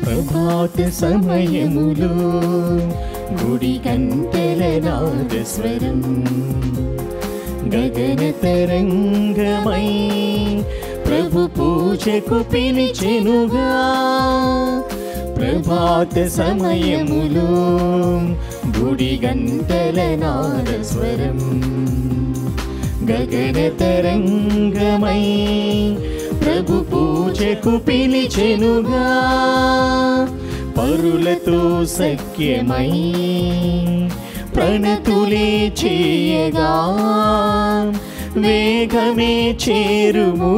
ప్రభాత సమయములో గుడి గంటల నాదస్వరం గగన తరంగమై ప్రభు పూజకు పిలిచెనుగా. ప్రభాత సమయములో గుడి గంటల నాదస్వరం గగన తరంగమై ప్రభు పూజకు పిలిచెనుగా. పరులతో సఖ్యమై ప్రణతులే చేయగా వేగమే చేరుము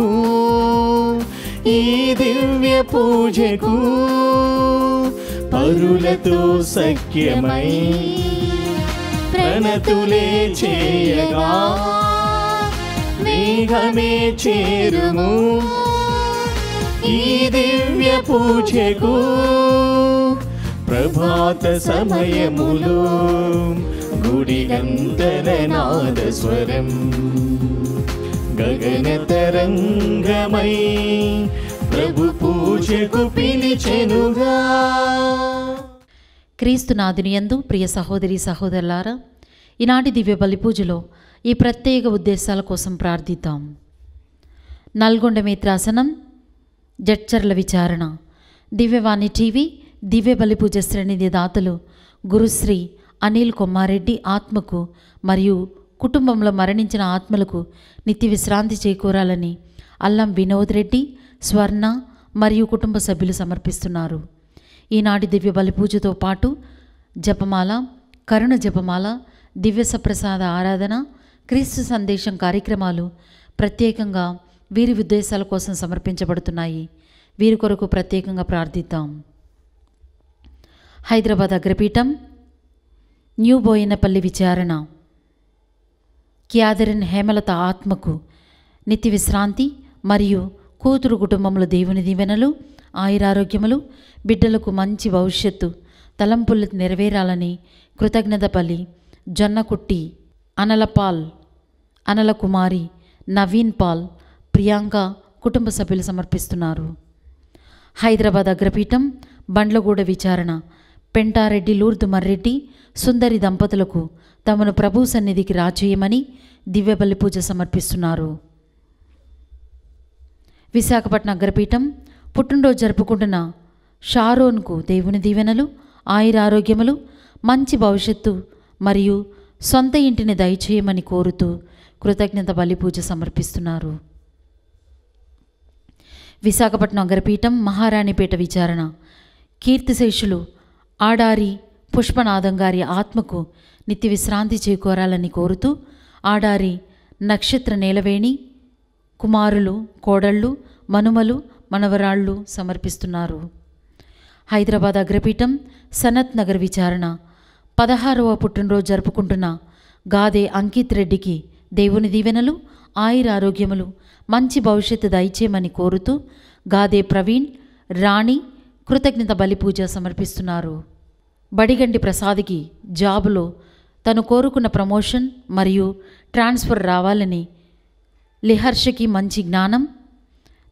ఈ దివ్య పూజకు. పరులతో సఖ్యమై ప్రణతులే చేయగా వేగమే చేరుము ఈ దివ్య పూజకు. ప్రభాత సమయములో గుడి గంటల నాదస్వరం గగన తరంగమై ప్రభు పూజకు పిలిచెనుగా. క్రీస్తునాథుని యందు ప్రియ సహోదరి సహోదరులారా, ఈనాటి దివ్య బలి పూజలో ఈ ప్రత్యేక ఉద్దేశాల కోసం ప్రార్థిద్దాం. నల్గొండ మిత్రాసనం, జడ్చర్ల విచారణ, దివ్యవాణి టీవీ, దివ్య బలి పూజ శ్రేణిధి దాతలు గురుశ్రీ అనిల్ కొమ్మారెడ్డి ఆత్మకు మరియు కుటుంబంలో మరణించిన ఆత్మలకు నిత్య విశ్రాంతి చేకూరాలని అల్లం వినోద్ రెడ్డి, స్వర్ణ మరియు కుటుంబ సభ్యులు సమర్పిస్తున్నారు. ఈనాటి దివ్య బలి పూజతో పాటు జపమాల, కరుణ జపమాల, దివ్య సప్రసాద ఆరాధన, క్రీస్తు సందేశం కార్యక్రమాలు ప్రత్యేకంగా వీరి ఉద్దేశాల కోసం సమర్పించబడుతున్నాయి. వీరి కొరకు ప్రత్యేకంగా ప్రార్థిద్దాం. హైదరాబాద్ అగ్రపీఠం, న్యూ బోయినపల్లి విచారణ, క్యాదరిన్ హేమలత ఆత్మకు నిత్య విశ్రాంతి మరియు కూతురు కుటుంబంలో దేవుని దీవెనలు, ఆయురారోగ్యములు, బిడ్డలకు మంచి భవిష్యత్తు, తలంపులు నెరవేరాలని కృతజ్ఞత పల్లి జొన్నకుట్టి, అనలపాల్, అనల కుమారి, నవీన్ పాల్, ప్రియాంక కుటుంబ సభ్యులు సమర్పిస్తున్నారు. హైదరాబాద్ అగ్రపీఠం, బండ్లగూడ విచారణ, పెంటారెడ్డి లూర్దు మర్రెడ్డి, సుందరి దంపతులకు తమను ప్రభు సన్నిధికి రాచేయమని దివ్య బలి పూజ సమర్పిస్తున్నారు. విశాఖపట్నం అగ్రపీఠం, పుట్టినరోజు జరుపుకుంటున్న షారోన్కు దేవుని దీవెనలు, ఆయురారోగ్యములు, మంచి భవిష్యత్తు మరియు సొంత ఇంటిని దయచేయమని కోరుతూ కృతజ్ఞత బలి పూజ సమర్పిస్తున్నారు. విశాఖపట్నం అగ్రపీఠం, మహారాణిపేట విచారణ, కీర్తిశేషులు ఆడారి పుష్పనాథం గారి ఆత్మకు నిత్య విశ్రాంతి చేకూరాలని కోరుతూ ఆడారి నక్షత్ర నేలవేణి కుమారులు, కోడళ్ళు, మనుమలు, మనవరాళ్ళు సమర్పిస్తున్నారు. హైదరాబాద్ అగ్రపీఠం, సనత్ నగర్ విచారణ, 16వ పుట్టినరోజు జరుపుకుంటున్న గాదే అంకిత్ రెడ్డికి దేవుని దీవెనలు, ఆయురారోగ్యములు, మంచి భవిష్యత్తు దయచేయమని కోరుతూ గాదే ప్రవీణ్, రాణి కృతజ్ఞత బలి పూజ సమర్పిస్తున్నారు. బడిగంటి ప్రసాద్కి జాబులో తను కోరుకున్న ప్రమోషన్ మరియు ట్రాన్స్ఫర్ రావాలని, లిహర్షకి మంచి జ్ఞానం,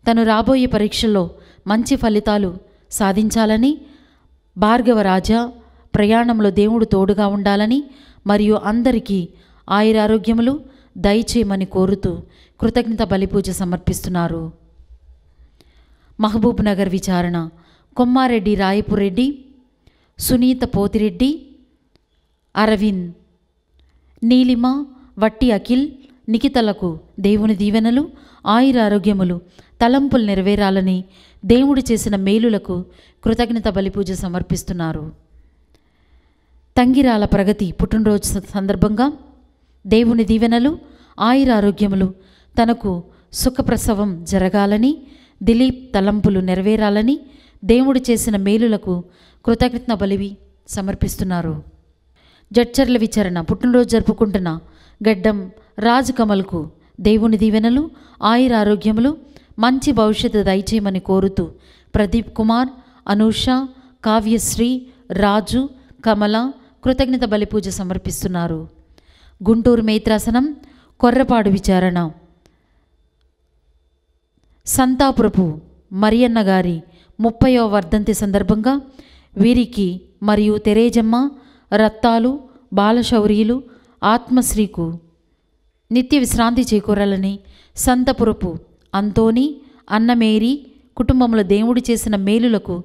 తను రాబోయే పరీక్షల్లో మంచి ఫలితాలు సాధించాలని, భార్గవరాజా ప్రయాణంలో దేవుడు తోడుగా ఉండాలని మరియు అందరికీ ఆయురారోగ్యములు దయచేయమని కోరుతూ కృతజ్ఞత బలి పూజ సమర్పిస్తున్నారు. మహబూబ్ నగర్ విచారణ, కొమ్మారెడ్డి రాయపురెడ్డి, సునీత పోతిరెడ్డి, అరవింద్, నీలిమ, వట్టి అఖిల్, నిఖితలకు దేవుని దీవెనలు, ఆయురారోగ్యములు, తలంపులు నెరవేరాలని దేవుడు చేసిన మేలులకు కృతజ్ఞత బలి పూజ సమర్పిస్తున్నారు. తంగిరాల ప్రగతి పుట్టినరోజు సందర్భంగా దేవుని దీవెనలు, ఆయురారోగ్యములు, తనకు సుఖప్రసవం జరగాలని, దిలీప్ తలంపులు నెరవేరాలని దేవుడు చేసిన మేలులకు కృతజ్ఞత బలివి సమర్పిస్తున్నారు. జడ్చర్ల విచారణ, పుట్టినరోజు జరుపుకుంటున్న గడ్డం రాజ్ కమల్కు దేవుని దీవెనలు, ఆయురారోగ్యములు, మంచి భవిష్యత్తు దయచేయమని కోరుతూ ప్రదీప్ కుమార్, అనూష, కావ్యశ్రీ, రాజు, కమల కృతజ్ఞత బలి పూజ సమర్పిస్తున్నారు. గుంటూరు మేత్రాసనం, కొర్రపాడు విచారణ, సంతాపురపు మరియన్న గారి 30వ వర్ధంతి సందర్భంగా వీరికి మరియు తెరేజమ్మ, రత్తాలు, బాలశౌర్యులు, ఆత్మశ్రీకు నిత్య విశ్రాంతి చేకూరాలని సంతపురపు అంతోని, అన్నమేరీ కుటుంబంలో దేవుడు చేసిన మేలులకు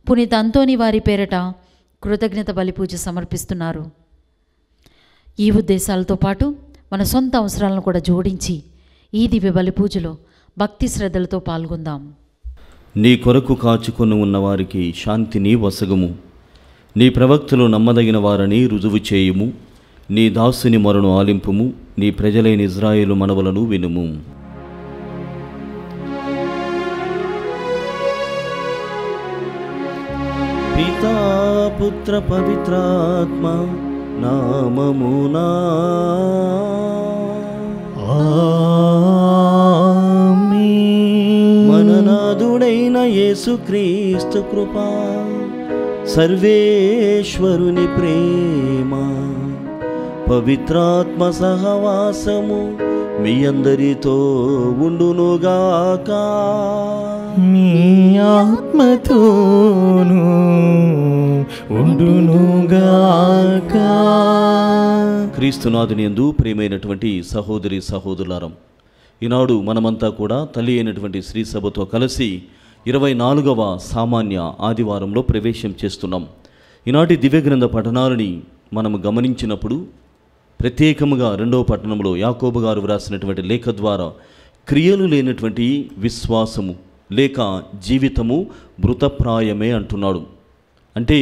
పునీత అంతోని వారి పేరట కృతజ్ఞత బలిపూజ సమర్పిస్తున్నారు. ఈ ఉద్దేశాలతో పాటు మన సొంత అవసరాలను కూడా జోడించి ఈ దివ్య బలిపూజలో భక్తి శ్రద్ధలతో పాల్గొందాం. నీ కొరకు కాచుకొని ఉన్నవారికి శాంతిని వసగుము. నీ ప్రవక్తలు నమ్మదగిన వారని రుజువు చేయుము. నీ దాసుని మొరను ఆలింపుము. నీ ప్రజలైన ఇజ్రాయేలు మనవలను వినుము. పితా పుత్ర పవిత్రాత్మ నామమునా ఆమేన్. మననాథుడైన యేసుక్రీస్తు కృపా, సర్వేశ్వరుని ప్రేమ, పవిత్రాత్మ సహవాసము మీ అందరితో ఉండునుగాక. మీ ఆత్మతోను ఉండునుగాక. క్రీస్తునాథుని యందు ప్రియమైనటువంటి సహోదరి సహోదరులారా, ఈనాడు మనమంతా కూడా తల్లి అయినటువంటి శ్రీ సభతో కలిసి 24వ సామాన్య ఆదివారంలో ప్రవేశం చేస్తున్నాం. ఈనాటి దివ్యగ్రంథ పఠనాలని మనము గమనించినప్పుడు ప్రత్యేకముగా 2వ పట్టణంలో యాకోబు గారు వ్రాసినటువంటి లేఖ ద్వారా క్రియలు లేనటువంటి విశ్వాసము లేక జీవితము మృతప్రాయమే అంటున్నాడు. అంటే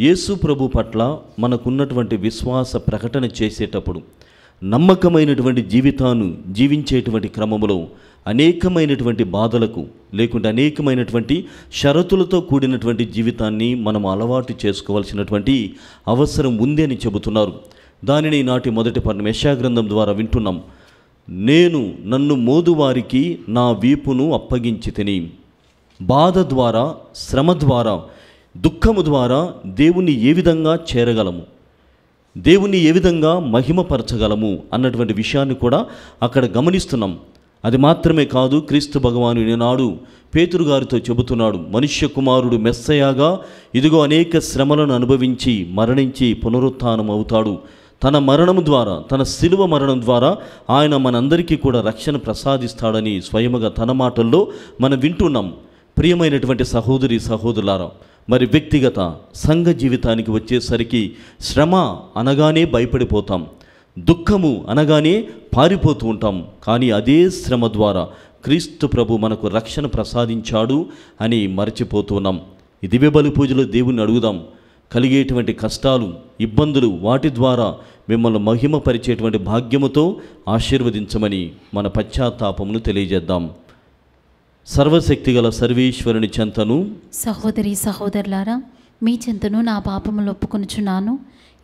యేసు ప్రభు పట్ల మనకున్నటువంటి విశ్వాస ప్రకటన చేసేటప్పుడు నమ్మకమైనటువంటి జీవితాన్ని జీవించేటువంటి క్రమంలో అనేకమైనటువంటి బాధలకు లేకుంటే అనేకమైనటువంటి షరతులతో కూడినటువంటి జీవితాన్ని మనం అలవాటు చేసుకోవాల్సినటువంటి అవసరం ఉంది అని చెబుతున్నారు. దానిని నాటి మొదటి పట్టణం యెషయా గ్రంథం ద్వారా వింటున్నాం. నేను నన్ను మోదువారికి నా వీపును అప్పగించి తిని. బాధ ద్వారా, శ్రమ ద్వారా, దుఃఖము ద్వారా దేవుని ఏ విధంగా చేరగలము, దేవుని ఏ విధంగా మహిమపరచగలము అన్నటువంటి విషయాన్ని కూడా అక్కడ గమనిస్తున్నాం. అది మాత్రమే కాదు, క్రీస్తు భగవాను ఈనాడు పేతురు గారితో చెబుతున్నాడు, మనుష్య కుమారుడు మెస్సయాగా ఇదిగో అనేక శ్రమలను అనుభవించి మరణించి పునరుత్థానం అవుతాడు. తన మరణము ద్వారా, తన శిలువ మరణం ద్వారా ఆయన మనందరికీ కూడా రక్షణ ప్రసాదిస్తాడని స్వయముగా తన మాటల్లో మనం వింటున్నాం. ప్రియమైనటువంటి సహోదరి సహోదరులారా, మరి వ్యక్తిగత సంఘ జీవితానికి వచ్చేసరికి శ్రమ అనగానే భయపడిపోతాం, దుఃఖము అనగానే పారిపోతూ ఉంటాం. కానీ అదే శ్రమ ద్వారా క్రీస్తు ప్రభు మనకు రక్షణ ప్రసాదించాడు అని మరచిపోతున్నాం. ఈ దివ్య బలి పూజలో దేవుణ్ణి అడుగుదాం, కలిగేటువంటి కష్టాలు, ఇబ్బందులు, వాటి ద్వారా మిమ్మల్ని మహిమపరిచేటువంటి భాగ్యముతో ఆశీర్వదించమని మన పశ్చాత్తాపమును తెలియజేద్దాం. సర్వశక్తిగల సర్వేశ్వరుని చెంతను, సహోదరి సహోదరులారా, మీ చెంతను నా పాపములు ఒప్పుకొనుచున్నాను.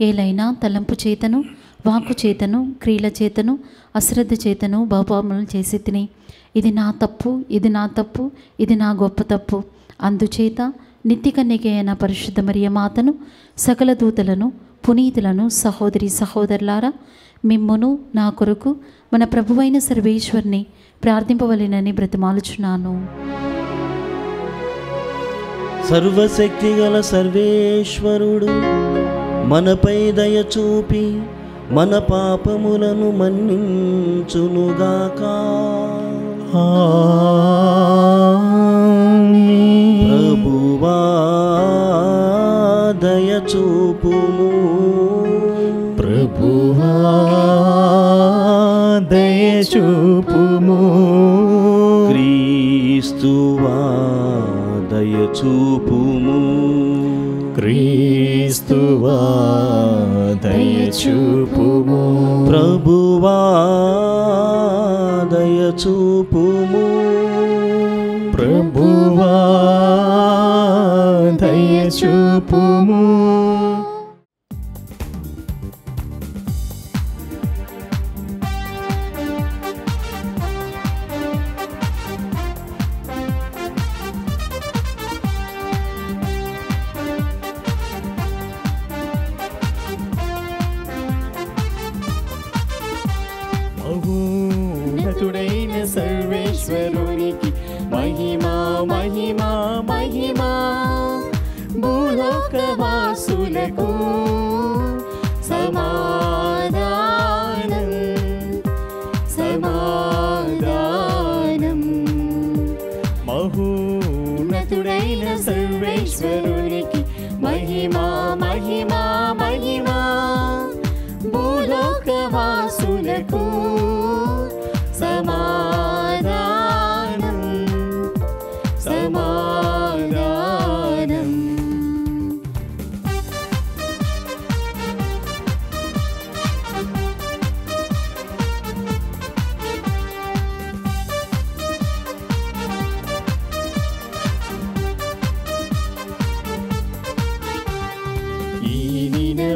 ఏలైనా తలంపు చేతను, వాక్కు చేతను, క్రియల చేతను, అశ్రద్ధ చేతను బహుపాపములు చేసి తిని. ఇది నా తప్పు, ఇది నా తప్పు, ఇది నా గొప్ప తప్పు. అందుచేత నిత్య కన్యక అయిన పరిశుద్ధ మరియ మాతను, సకల దూతలను, పునీతులను, సహోదరి సహోదరులారా, మిమ్మును నా కొరకు మన ప్రభువైన సర్వేశ్వరుని ప్రార్థింపవలెనని బ్రతిమాలుచున్నాను. సర్వశక్తిగల సర్వేశ్వరుడు మనపై దయ చూపి మన పాపములను మన్నించునుగాక. ప్రభువా దయ చూపుము. ప్రభువా దయ చూపుము. క్రీస్తువా దయ చూపుము. క్రీస్తువా దయ చూపుము. ప్రభువా దయ చూపుము. ప్రభువా దయ చూపుము. మహోన్నతుడైన సర్వేశ్వరునికి మహిమా మహిమా మహిమా భారవాసులకు సమాధానం సమాధానం. మహోన్నతుడైన సర్వేశ్వరునికి మహిమా మహిమా మహిమా. భూలోకవాసులకు సమాధానం సమాధానం.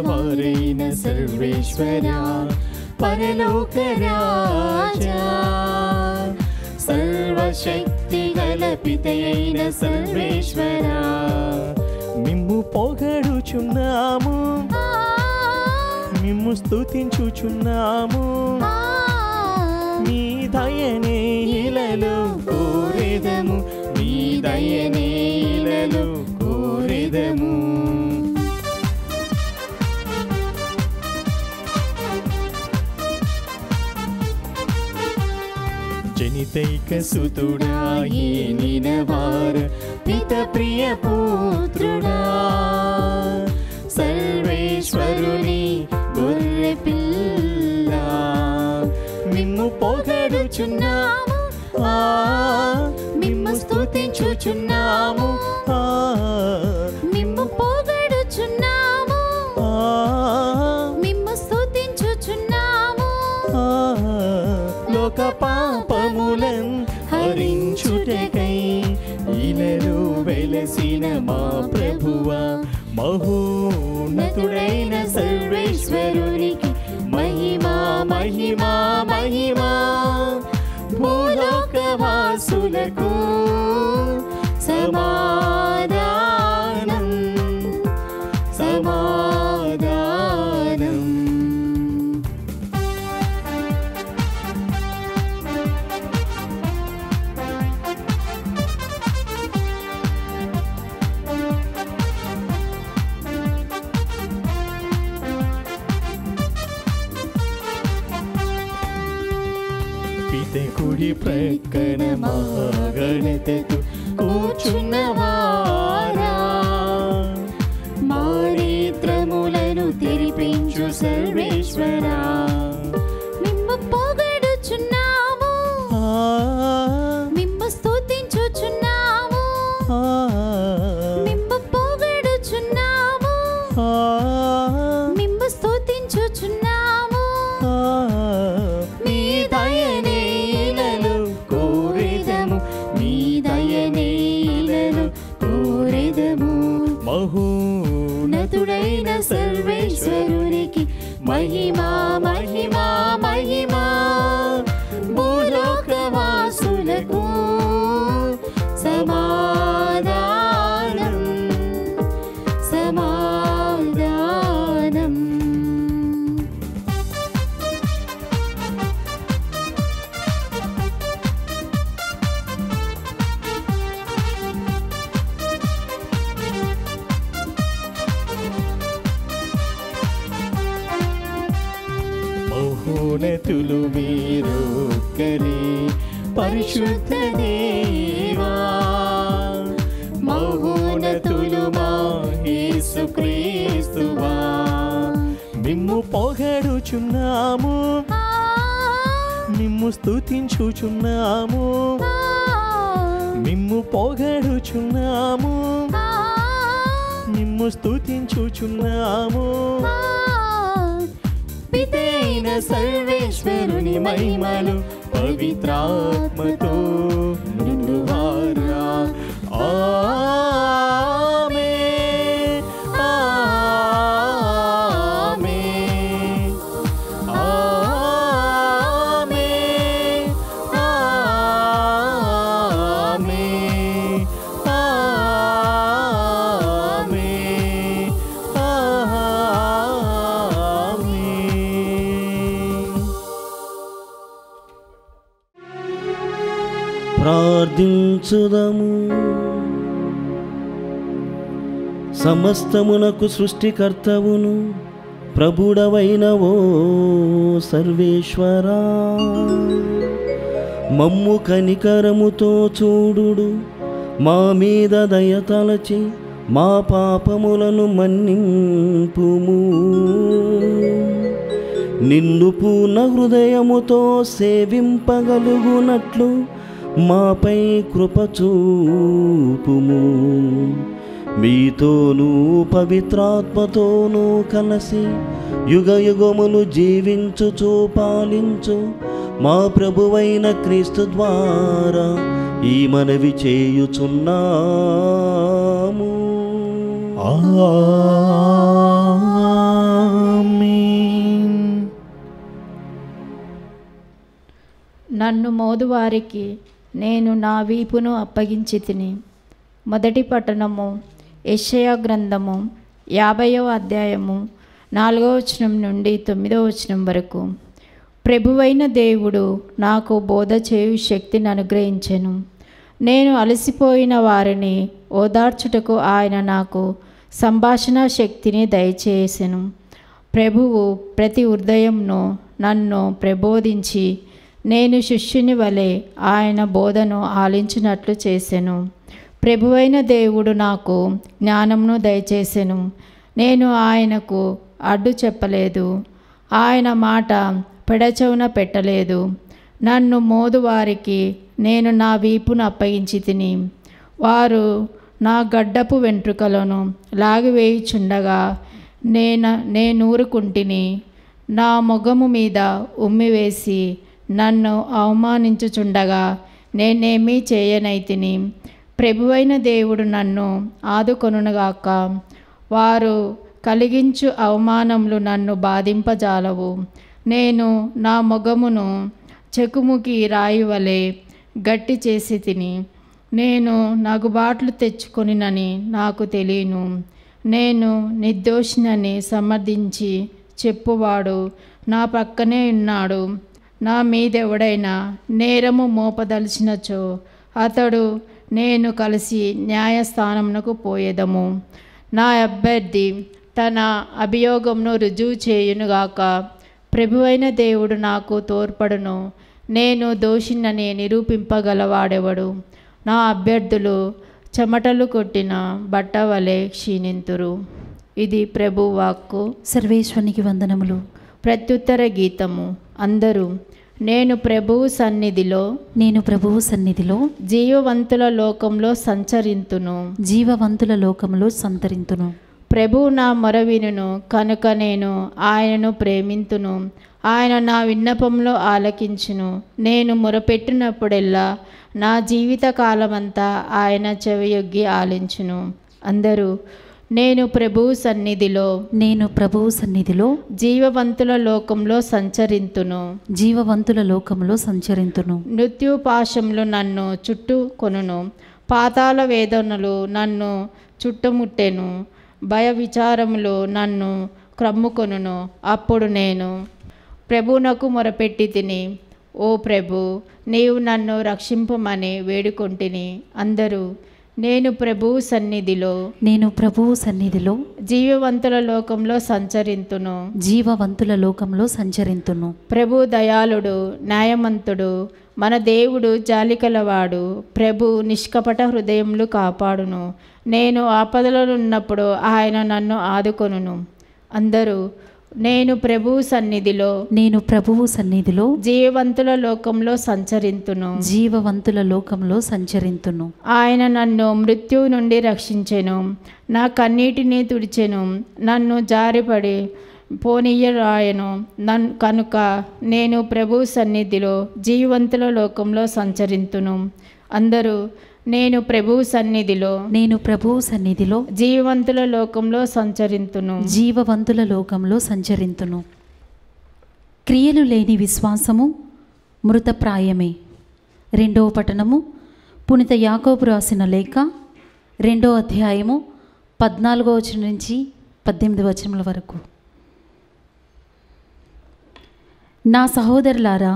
వారైన సర్వేశ్వరా పరలోక రాజా, సర్వశక్తి గల పితయైన సర్వేశ్వరా, మిమ్ము పొగడుచున్నాము, మిమ్ము స్తుతించుచున్నాము. మీ దయనే ఇలలో కోరెదము, మీ దయనే ఇలలో కోరెదము. జనితైక సుతుడాయి నినవార పిత ప్రియ పుత్రుడా, సర్వేశ్వరుని గొర్రె పిల్ల, మిమ్ము పొగడుచున్నాము, మిమ్ము స్తుతించుచున్నాము, మిమ్ము పొగడుచున్నాము, మిమ్ము స్తుతించుచున్నాము. లోక పాపములన్ హరించుటకై ఇలలో వెలసిన మా ప్రభువా, మహోన్నతుడైన సర్వేశ్వరునికి మహిమా మహిమా మహిమా. భూలోకవాసులకు సమాధానం సమాధానం. కుడి ప్రక్కన మహాగణతతో కూర్చున్నవారా, మానేత్రములను తెరిపించు సర్వేశ్వరా, మిమ్ము పొగడుచున్నాము, మిమ్ము స్తుతించుచున్నాము, మిమ్ము పొగడుచున్నాము, మిమ్ము స్తుతించుచున్నాము. మీ దయనే ఇలలో కోరెదము, మీ దయనే ఇలలో కోరెదము. మహోన్నతుడైన సర్వేశ్వరునికి మహిమా మహిమా మహిమా. భూలోకవాసులకు సమాధానం సమాధానం. మహోన్నతులు మీరొక్కరే పరిశుద్ధ దేవా, మహోన్నతులు మా యేసుక్రీస్తువా, మిమ్ము పొగడుచున్నాము, మిమ్ము స్తుతించుచున్నాము, మిమ్ము పొగడుచున్నాము, మిమ్ము స్తుతించుచున్నాము. పితైన సర్వేశ్వరుని మహిమలు పవిత్రాత్మతో నిండువారా. ఆమేన్ ఆమేన్ ఆమేన్ ఆమేన్ ఆమేన్ ఆమేన్. ప్రార్థించుదము. సమస్తమునకు సృష్టికర్తవును ప్రభుడవైన ఓ సర్వేశ్వరా, మమ్ము కనికరముతో చూడుడు, మా మీద దయతలచి మా పాపములను మన్నింపుము. నిన్ను పూర్ణ హృదయముతో సేవింపగలుగునట్లు మాపై కృప చూపుము. మీతోనూ పవిత్రాత్మతోనూ కలిసి యుగయుగములు జీవించుచు పాలించు మా ప్రభువైన క్రీస్తు ద్వారా ఈ మనవి చేయుచున్నాము. ఆమేన్. నన్ను మోదువారికి నేను నా వీపును అప్పగించి తిని. మొదటి పట్టణము యెషయా గ్రంథము 50వ అధ్యాయము 4వ వచనం నుండి 9వ వచనం వరకు. ప్రభువైన దేవుడు నాకు బోధ చేయు శక్తిని అనుగ్రహించెను. నేను అలసిపోయిన వారిని ఓదార్చుటకు ఆయన నాకు సంభాషణ శక్తిని దయచేసెను. ప్రభువు ప్రతి హృదయంను నన్ను ప్రబోధించి నేను శిష్యుని వలె ఆయన బోధను ఆలించినట్లు చేసెను. ప్రభువైన దేవుడు నాకు జ్ఞానమును దయచేసెను. నేను ఆయనకు అడ్డు చెప్పలేదు, ఆయన మాట పెడచెవున పెట్టలేదు. నన్ను మోదువారికి నేను నా వీపును అప్పగించి తిని. వారు నా గడ్డపు వెంట్రుకలను లాగివేయుచుండగా నేనూరుకుంటిని. నా మొగము మీద ఉమ్మివేసి నన్ను అవమానించుచుండగా నేనేమీ చేయనైతిని. ప్రభువైన దేవుడు నన్ను ఆదుకొనుగాక. వారు కలిగించు అవమానములు నన్ను బాధింపజాలవు. నేను నా మొగమును చెకుముకి రాయి వలె గట్టి చేసి తిని. నేను నగుబాట్లు తెచ్చుకొనినని నాకు తెలియను. నేను నిర్దోషినని సమర్థించి చెప్పువాడు నా పక్కనే ఉన్నాడు. నా మీదెవడైనా నేరము మోపదలిచినచో అతడు నేను కలిసి న్యాయస్థానమునకు పోయేదము. నా అభ్యర్థి తన అభియోగంను రుజువు చేయునుగాక. ప్రభువైన దేవుడు నాకు తోడ్పడును. నేను దోషినని నిరూపింపగలవాడెవడు? నా అభ్యర్థులు చెమటలు కొట్టిన బట్ట వలె క్షీణింతురు. ఇది ప్రభు వాక్కు. సర్వేశ్వరునికి వందనములు. ప్రత్యుత్తర గీతము. అందరూ నేను ప్రభువు సన్నిధిలో జీవవంతుల లోకంలో సంచరింతును. జీవవంతుల లోకంలో సంతరింతును. ప్రభువు నా మొర వినును కనుక నేను ఆయనను ప్రేమింతును. ఆయన నా విన్నపంలో ఆలకించును. నేను మొరపెట్టినప్పుడెల్లా నా జీవిత కాలమంతా ఆయన చెవియొగ్గి ఆలించును. అందరూ నేను ప్రభువు సన్నిధిలో జీవవంతుల లోకంలో సంచరింతును. మృత్యుపాశములు నన్ను చుట్టుకొనును. పాతాళ వేదనలు నన్ను చుట్టుముట్టెను. భయ విచారములు నన్ను క్రమ్ముకొనును. అప్పుడు నేను ప్రభువునకు మొరపెట్టి తిని. ఓ ప్రభు, నీవు నన్ను రక్షింపమని వేడుకొంటిని. అందరూ నేను ప్రభువు సన్నిధిలో జీవవంతుల లోకంలో సంచరింతును. ప్రభు దయాళుడు, న్యాయమంతుడు, మన దేవుడు జాలికలవాడు. ప్రభు నిష్కపట హృదయములు కాపాడును. నేను ఆపదలో ఉన్నప్పుడు ఆయన నన్ను ఆదుకొనును. అందరూ నేను ప్రభువు సన్నిధిలో జీవవంతుల లోకంలో సంచరింతును. ఆయన నన్ను మృత్యువు నుండి రక్షించెను. నా కన్నీటిని తుడిచెను. నన్ను జారిపడి పోనీయరాయను. కనుక నేను ప్రభువు సన్నిధిలో జీవవంతుల లోకంలో సంచరింతును. అందరూ నేను ప్రభువు సన్నిధిలో జీవవంతుల లోకంలో సంచరింతును. క్రియలు లేని విశ్వాసము మృతప్రాయమే. 2వ పట్టణము పునీత యాకోబు రాసిన లేఖ 2వ అధ్యాయము 14వ వచనం నుంచి 18వ వచనముల వరకు. నా సహోదరులారా,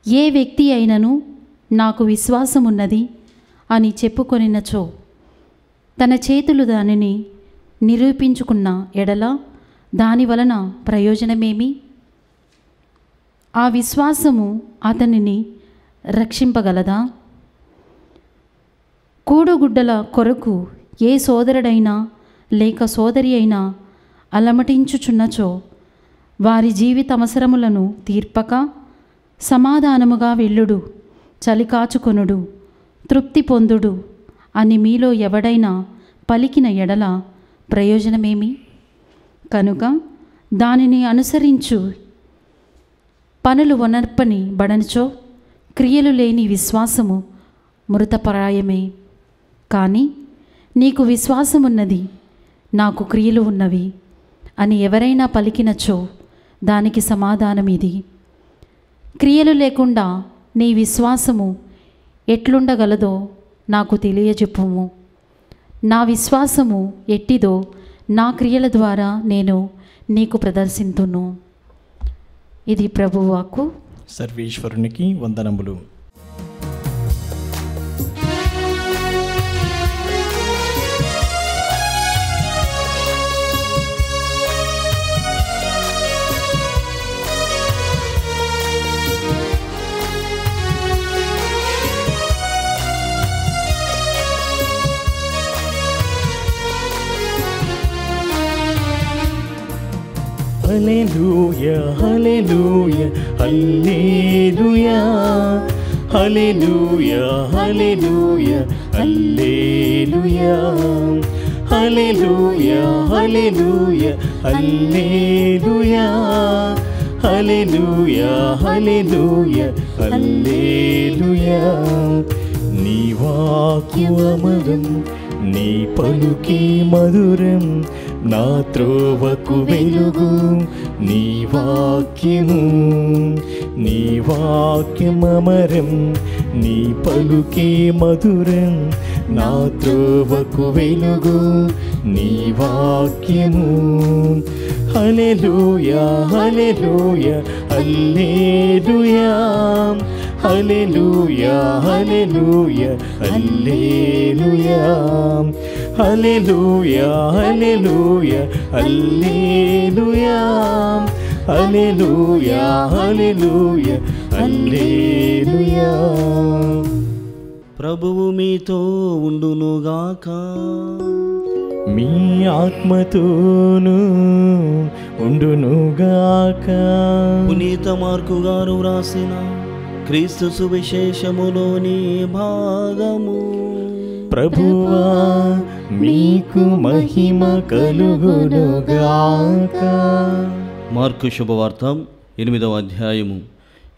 ఏ వ్యక్తి అయినను నాకు విశ్వాసమున్నది అని చెప్పుకొనినచో తన చేతులు దానిని నిరూపించుకున్న ఎడల దాని వలన ప్రయోజనమేమి? ఆ విశ్వాసము అతనిని రక్షింపగలదా? కూడుగుడ్డల కొరకు ఏ సోదరుడైనా లేక సోదరి అయినా అలమటించుచున్నచో వారి జీవిత అవసరములను తీర్పక సమాధానముగా వెళ్ళుడు, చలికాచుకొనుడు, తృప్తి పొందుడు అని మీలో ఎవడైనా పలికిన ఎడల ప్రయోజనమేమి? కనుక దానిని అనుసరించు పనులు వనర్పని బడనిచో క్రియలు లేని విశ్వాసము మృతప్రాయమే. కానీ నీకు విశ్వాసమున్నది, నాకు క్రియలు ఉన్నవి అని ఎవరైనా పలికినచో దానికి సమాధానం ఇది: క్రియలు లేకుండా నీ విశ్వాసము ఎట్లుండగలదో నాకు తెలియజెప్పుము. నా విశ్వాసము ఎట్టిదో నా క్రియల ద్వారా నేను నీకు ప్రదర్శింతును. ఇది ప్రభువాక్కు. సర్వేశ్వరునికి వందనములు. Hallelujah, hallelujah, hallelujah, hallelujah, hallelujah, hallelujah, hallelujah, hallelujah, hallelujah, hallelujah, hallelujah, hallelujah. నీ వాక్కు అమరం, నీ పలుకే మధురం, నా త్రోవకు వెలుగు నీ వాక్యము. నీ వాక్యం అమరం, నీ పలుకే మధురం, నా త్రోవకు వెలుగు నీ వాక్యము. హల్లెలూయా, హల్లెలూయా, హల్లెలూయా, హల్లెలూయా, హల్లెలూయా, హల్లెలూయా, హల్లెలూయా, హల్లెలూయా, హల్లెలూయా, హల్లెలూయా, హల్లెలూయా, హల్లెలూయా. ప్రభువు మీతో ఉండునుగాక. మీ ఆత్మతోను ఉండునుగాక. పునీత మార్కు గారు వ్రాసిన క్రీస్తు సువిశేషములోని భాగము. ప్రభువా మీకు మహిమ కలుగునుగాక. మార్కు శుభవార్త 8వ అధ్యాయము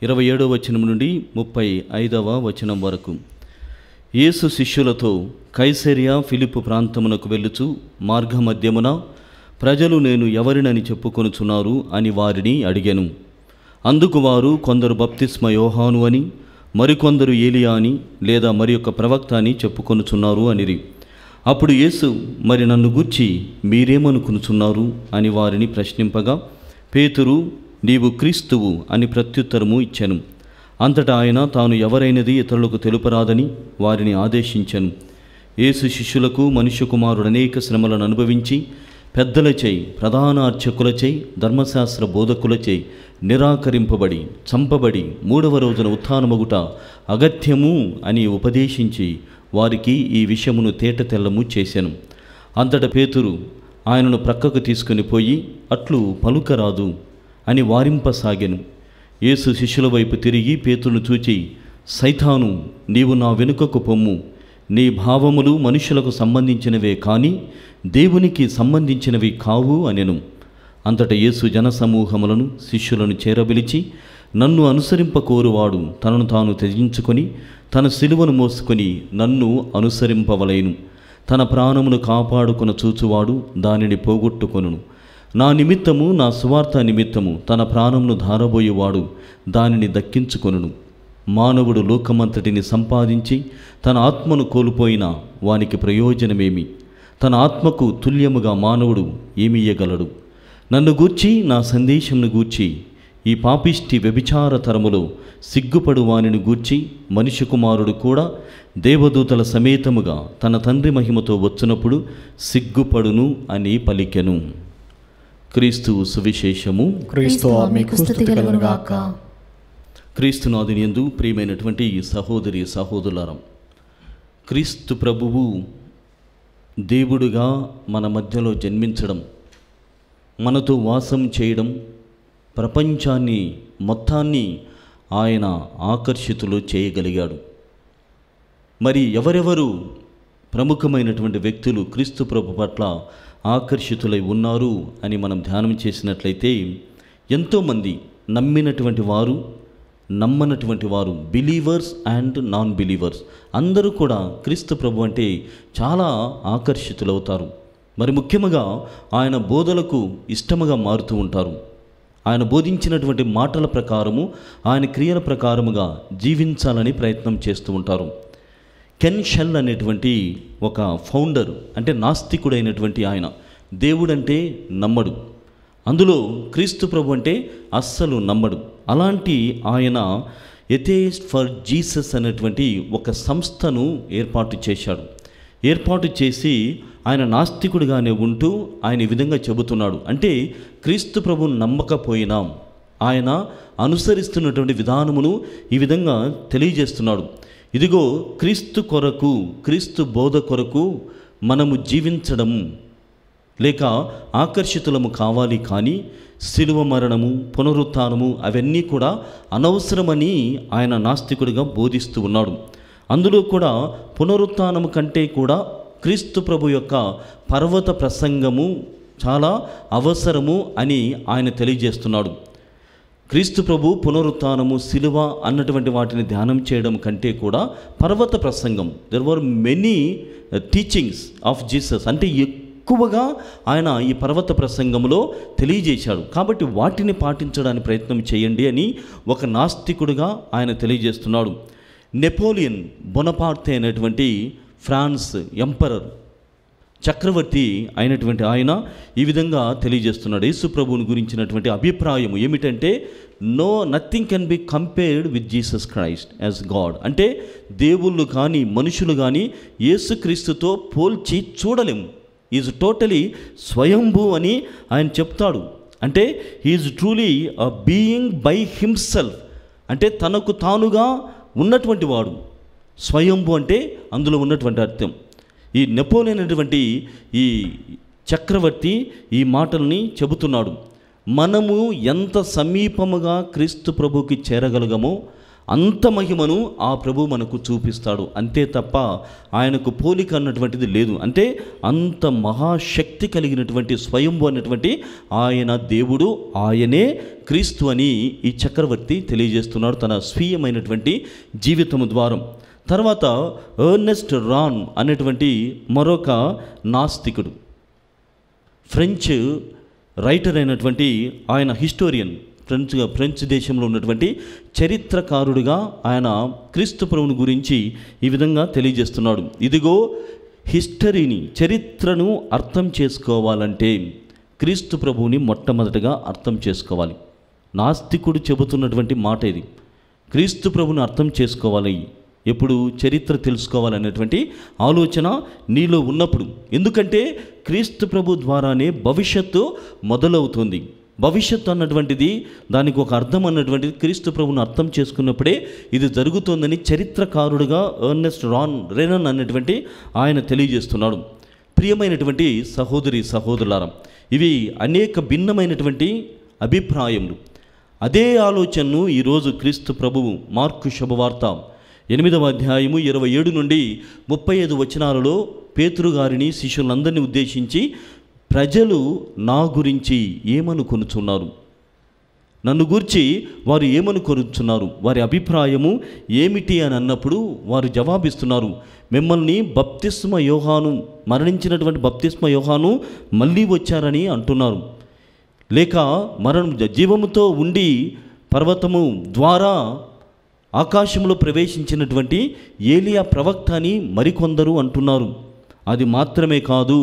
27వ వచనం నుండి 35వ వచనం వరకు. యేసు శిష్యులతో కైసరియా ఫిలిప్పు ప్రాంతమునకు వెళ్ళుచు మార్గమధ్యమున ప్రజలు నేను ఎవరినని చెప్పుకొనుచున్నారు అని వారిని అడిగెను. అందుకు వారు కొందరు బప్తిస్మ యోహాను అని, మరికొందరు ఏలియా అని, లేదా మరి యొక్క ప్రవక్త అని చెప్పుకొనుచున్నారు అనిరి. అప్పుడు యేసు, మరి నన్ను గూర్చి మీరేమనుకునుచున్నారు అని వారిని ప్రశ్నింపగా, పేతురు, నీవు క్రీస్తువు అని ప్రత్యుత్తరము ఇచ్చెను. అంతటా ఆయన తాను ఎవరైనది ఇతరులకు తెలుపరాదని వారిని ఆదేశించెను. యేసు శిష్యులకు మనుష్య కుమారుడు అనేక శ్రమలను అనుభవించి పెద్దలచే, ప్రధాన అర్చకులచే, ధర్మశాస్త్ర బోధకులచే నిరాకరింపబడి చంపబడి 3వ రోజున ఉత్థానమగుట అగత్యము అని ఉపదేశించి వారికి ఈ విషయమును తేటతెల్లము చేశాను. అంతటా పేతురు ఆయనను ప్రక్కకు తీసుకుని పోయి, అట్లు పలుకరాదు అని వారింపసాగెను. యేసు శిష్యుల వైపు తిరిగి పేతురును చూచి, సైతాను, నీవు నా వెనుకకు పొమ్ము. నీ భావములు మనుషులకు సంబంధించినవే కానీ దేవునికి సంబంధించినవి కావు అనెను. అంతటా యేసు జనసమూహములను శిష్యులను చేరబిలిచి, నన్ను అనుసరింపకోరువాడు తనను తాను త్యజించుకొని తన సిలువను మోసుకొని నన్ను అనుసరింపవలెను. తన ప్రాణమును కాపాడుకున్న చూచువాడు దానిని పోగొట్టుకొనును. నా నిమిత్తము, నా సువార్త నిమిత్తము తన ప్రాణమును ధారబోయేవాడు దానిని దక్కించుకొనును. మానవుడు లోకమంతటిని సంపాదించి తన ఆత్మను కోల్పోయినా వానికి ప్రయోజనమేమి? తన ఆత్మకు తుల్యముగా మానవుడు ఏమియ్యగలడు? నన్ను గూర్చి, నా సందేశంను గూర్చి ఈ పాపిష్టి వ్యభిచార తరములో సిగ్గుపడు వానిని గూర్చి మనిషి కుమారుడు కూడా దేవదూతల సమేతముగా తన తండ్రి మహిమతో వచ్చినప్పుడు సిగ్గుపడును అని పలికెను. క్రీస్తు సువిశేషము. క్రీస్తువా మీకు స్తుతి కలుగును గాక. క్రీస్తునాథుని యందు ప్రియమైనటువంటి సహోదరి సహోదరులారా, క్రీస్తు ప్రభువు దేవుడుగా మన మధ్యలో జన్మించడం, మనతో వాసం చేయడం, ప్రపంచాన్ని మొత్తాన్ని ఆయన ఆకర్షితులు చేయగలిగాడు. మరి ఎవరెవరు ప్రముఖమైనటువంటి వ్యక్తులు క్రీస్తు ప్రభు పట్ల ఆకర్షితులై ఉన్నారు అని మనం ధ్యానం చేసినట్లయితే, ఎంతోమంది నమ్మినటువంటి వారు, నమ్మనటువంటి వారు, బిలీవర్స్ అండ్ నాన్ బిలీవర్స్ అందరూ కూడా క్రీస్తు ప్రభు అంటే చాలా ఆకర్షితులవుతారు. మరి ముఖ్యంగా ఆయన బోధలకు ఇష్టముగా మారుతూ ఉంటారు. ఆయన బోధించినటువంటి మాటల ప్రకారము, ఆయన క్రియల ప్రకారముగా జీవించాలని ప్రయత్నం చేస్తూ ఉంటారు. కెన్ షెల్ అనేటువంటి ఒక ఫౌండర్, అంటే నాస్తికుడైనటువంటి ఆయన, దేవుడంటే నమ్మడు, అందులో క్రీస్తు ప్రభు అంటే అస్సలు నమ్మడు. అలాంటి ఆయన ఎథేయిస్ట్ ఫర్ జీసస్ అనేటువంటి ఒక సంస్థను ఏర్పాటు చేశాడు. ఏర్పాటు చేసి ఆయన నాస్తికుడిగానే ఉంటూ ఆయన ఈ విధంగా చెబుతున్నాడు. అంటే క్రీస్తు ప్రభువును నమ్మకపోయినా ఆయన అనుసరిస్తున్నటువంటి విధానమును ఈ విధంగా తెలియజేస్తున్నాడు. ఇదిగో క్రీస్తు కొరకు, క్రీస్తు బోధ కొరకు మనము జీవించడం లేక ఆకర్షితులము కావాలి, కానీ శిలువ మరణము, పునరుత్థానము అవన్నీ కూడా అనవసరమని ఆయన నాస్తికుడిగా బోధిస్తూ ఉన్నాడు. అందులో కూడా పునరుత్థానము కంటే కూడా క్రీస్తు ప్రభు యొక్క పర్వత ప్రసంగము చాలా అవసరము అని ఆయన తెలియజేస్తున్నాడు. క్రీస్తు ప్రభు పునరుత్థానము, శిలువ అన్నటువంటి వాటిని ధ్యానం చేయడం కంటే కూడా పర్వత ప్రసంగం, there were many teachings of Jesus, అంటే ఎక్కువగా ఆయన ఈ పర్వత ప్రసంగంలో తెలియజేశాడు. కాబట్టి వాటిని పాటించడానికి ప్రయత్నం చేయండి అని ఒక నాస్తికుడిగా ఆయన తెలియజేస్తున్నాడు. నెపోలియన్ బొనపార్తే అనేటువంటి ఫ్రాన్స్ ఎంపరర్, చక్రవర్తి అయినటువంటి ఆయన ఈ విధంగా తెలియజేస్తున్నాడు. యేసు ప్రభువుని గురించినటువంటి అభిప్రాయం ఏమిటంటే, nothing can be compared with Jesus Christ as God. అంటే దేవుళ్ళు కానీ మనుషులు కానీ యేసుక్రీస్తుతో పోల్చి చూడలేము. ఈజ్ టోటలీ స్వయంభూ అని ఆయన చెప్తాడు. అంటే he is truly a being by himself, అంటే తనకు తానుగా ఉన్నటువంటి వాడు. స్వయంభూ అంటే అందులో ఉన్నటువంటి అర్థం. ఈ నెపోలియన్ అనేటువంటి ఈ చక్రవర్తి ఈ మాటల్ని చెబుతున్నాడు. మనము ఎంత సమీపముగా క్రీస్తు ప్రభుకి చేరగలగమో అంత మహిమను ఆ ప్రభు మనకు చూపిస్తాడు. అంతే తప్ప ఆయనకు పోలిక అన్నటువంటిది లేదు. అంటే అంత మహాశక్తి కలిగినటువంటి స్వయంభూ అన్నటువంటి ఆయన దేవుడు, ఆయనే క్రీస్తు అని ఈ చక్రవర్తి తెలియజేస్తున్నాడు తన స్వీయమైనటువంటి జీవితము ద్వారా. తర్వాత ఎర్నెస్ట్ రాన్ అనేటువంటి మరొక నాస్తికుడు, ఫ్రెంచ్ రైటర్ అయినటువంటి ఆయన, హిస్టోరియన్, ఫ్రెంచ్ దేశంలో ఉన్నటువంటి చరిత్రకారుడిగా ఆయన క్రీస్తు ప్రభువుని గురించి ఈ విధంగా తెలియజేస్తున్నాడు. ఇదిగో హిస్టరీని, చరిత్రను అర్థం చేసుకోవాలంటే క్రీస్తు ప్రభువుని మొట్టమొదటిగా అర్థం చేసుకోవాలి. నాస్తికుడు చెబుతున్నటువంటి మాట ఇది. క్రీస్తు ప్రభువుని అర్థం చేసుకోవాలి, ఎప్పుడు చరిత్ర తెలుసుకోవాలనేటువంటి ఆలోచన నీలో ఉన్నప్పుడు. ఎందుకంటే క్రీస్తు ప్రభు ద్వారానే భవిష్యత్తు మొదలవుతుంది. భవిష్యత్తు అన్నటువంటిది, దానికి ఒక అర్థం అన్నటువంటిది క్రీస్తు ప్రభువును అర్థం చేసుకున్నప్పుడే ఇది జరుగుతుందని చరిత్రకారుడుగా ఎర్నెస్ట్ రెనన్ అన్నటువంటి ఆయన తెలియజేస్తున్నాడు. ప్రియమైనటువంటి సహోదరి సహోదరులారా, ఇవి అనేక భిన్నమైనటువంటి అభిప్రాయములు. అదే ఆలోచనను ఈరోజు క్రీస్తు ప్రభువు మార్కు శుభవార్త 8వ అధ్యాయము 27 నుండి 35 వచనాలలో పేతురు గారిని, శిష్యులందరినీ ఉద్దేశించి, ప్రజలు నా గురించి ఏమనుకొనుచున్నారు, నన్ను గూర్చి వారు ఏమనుకొనుచున్నారు, వారి అభిప్రాయము ఏమిటి అని అన్నప్పుడు వారు జవాబిస్తున్నారు, మిమ్మల్ని బప్తిస్మ యోహాను, మరణించినటువంటి బప్తిస్మ యోహాను మళ్ళీ వచ్చారని అంటున్నారు, లేక జీవముతో ఉండి పర్వతము ద్వారా ఆకాశంలో ప్రవేశించినటువంటి ఏలియా ప్రవక్త అని మరికొందరు అంటున్నారు. అది మాత్రమే కాదు,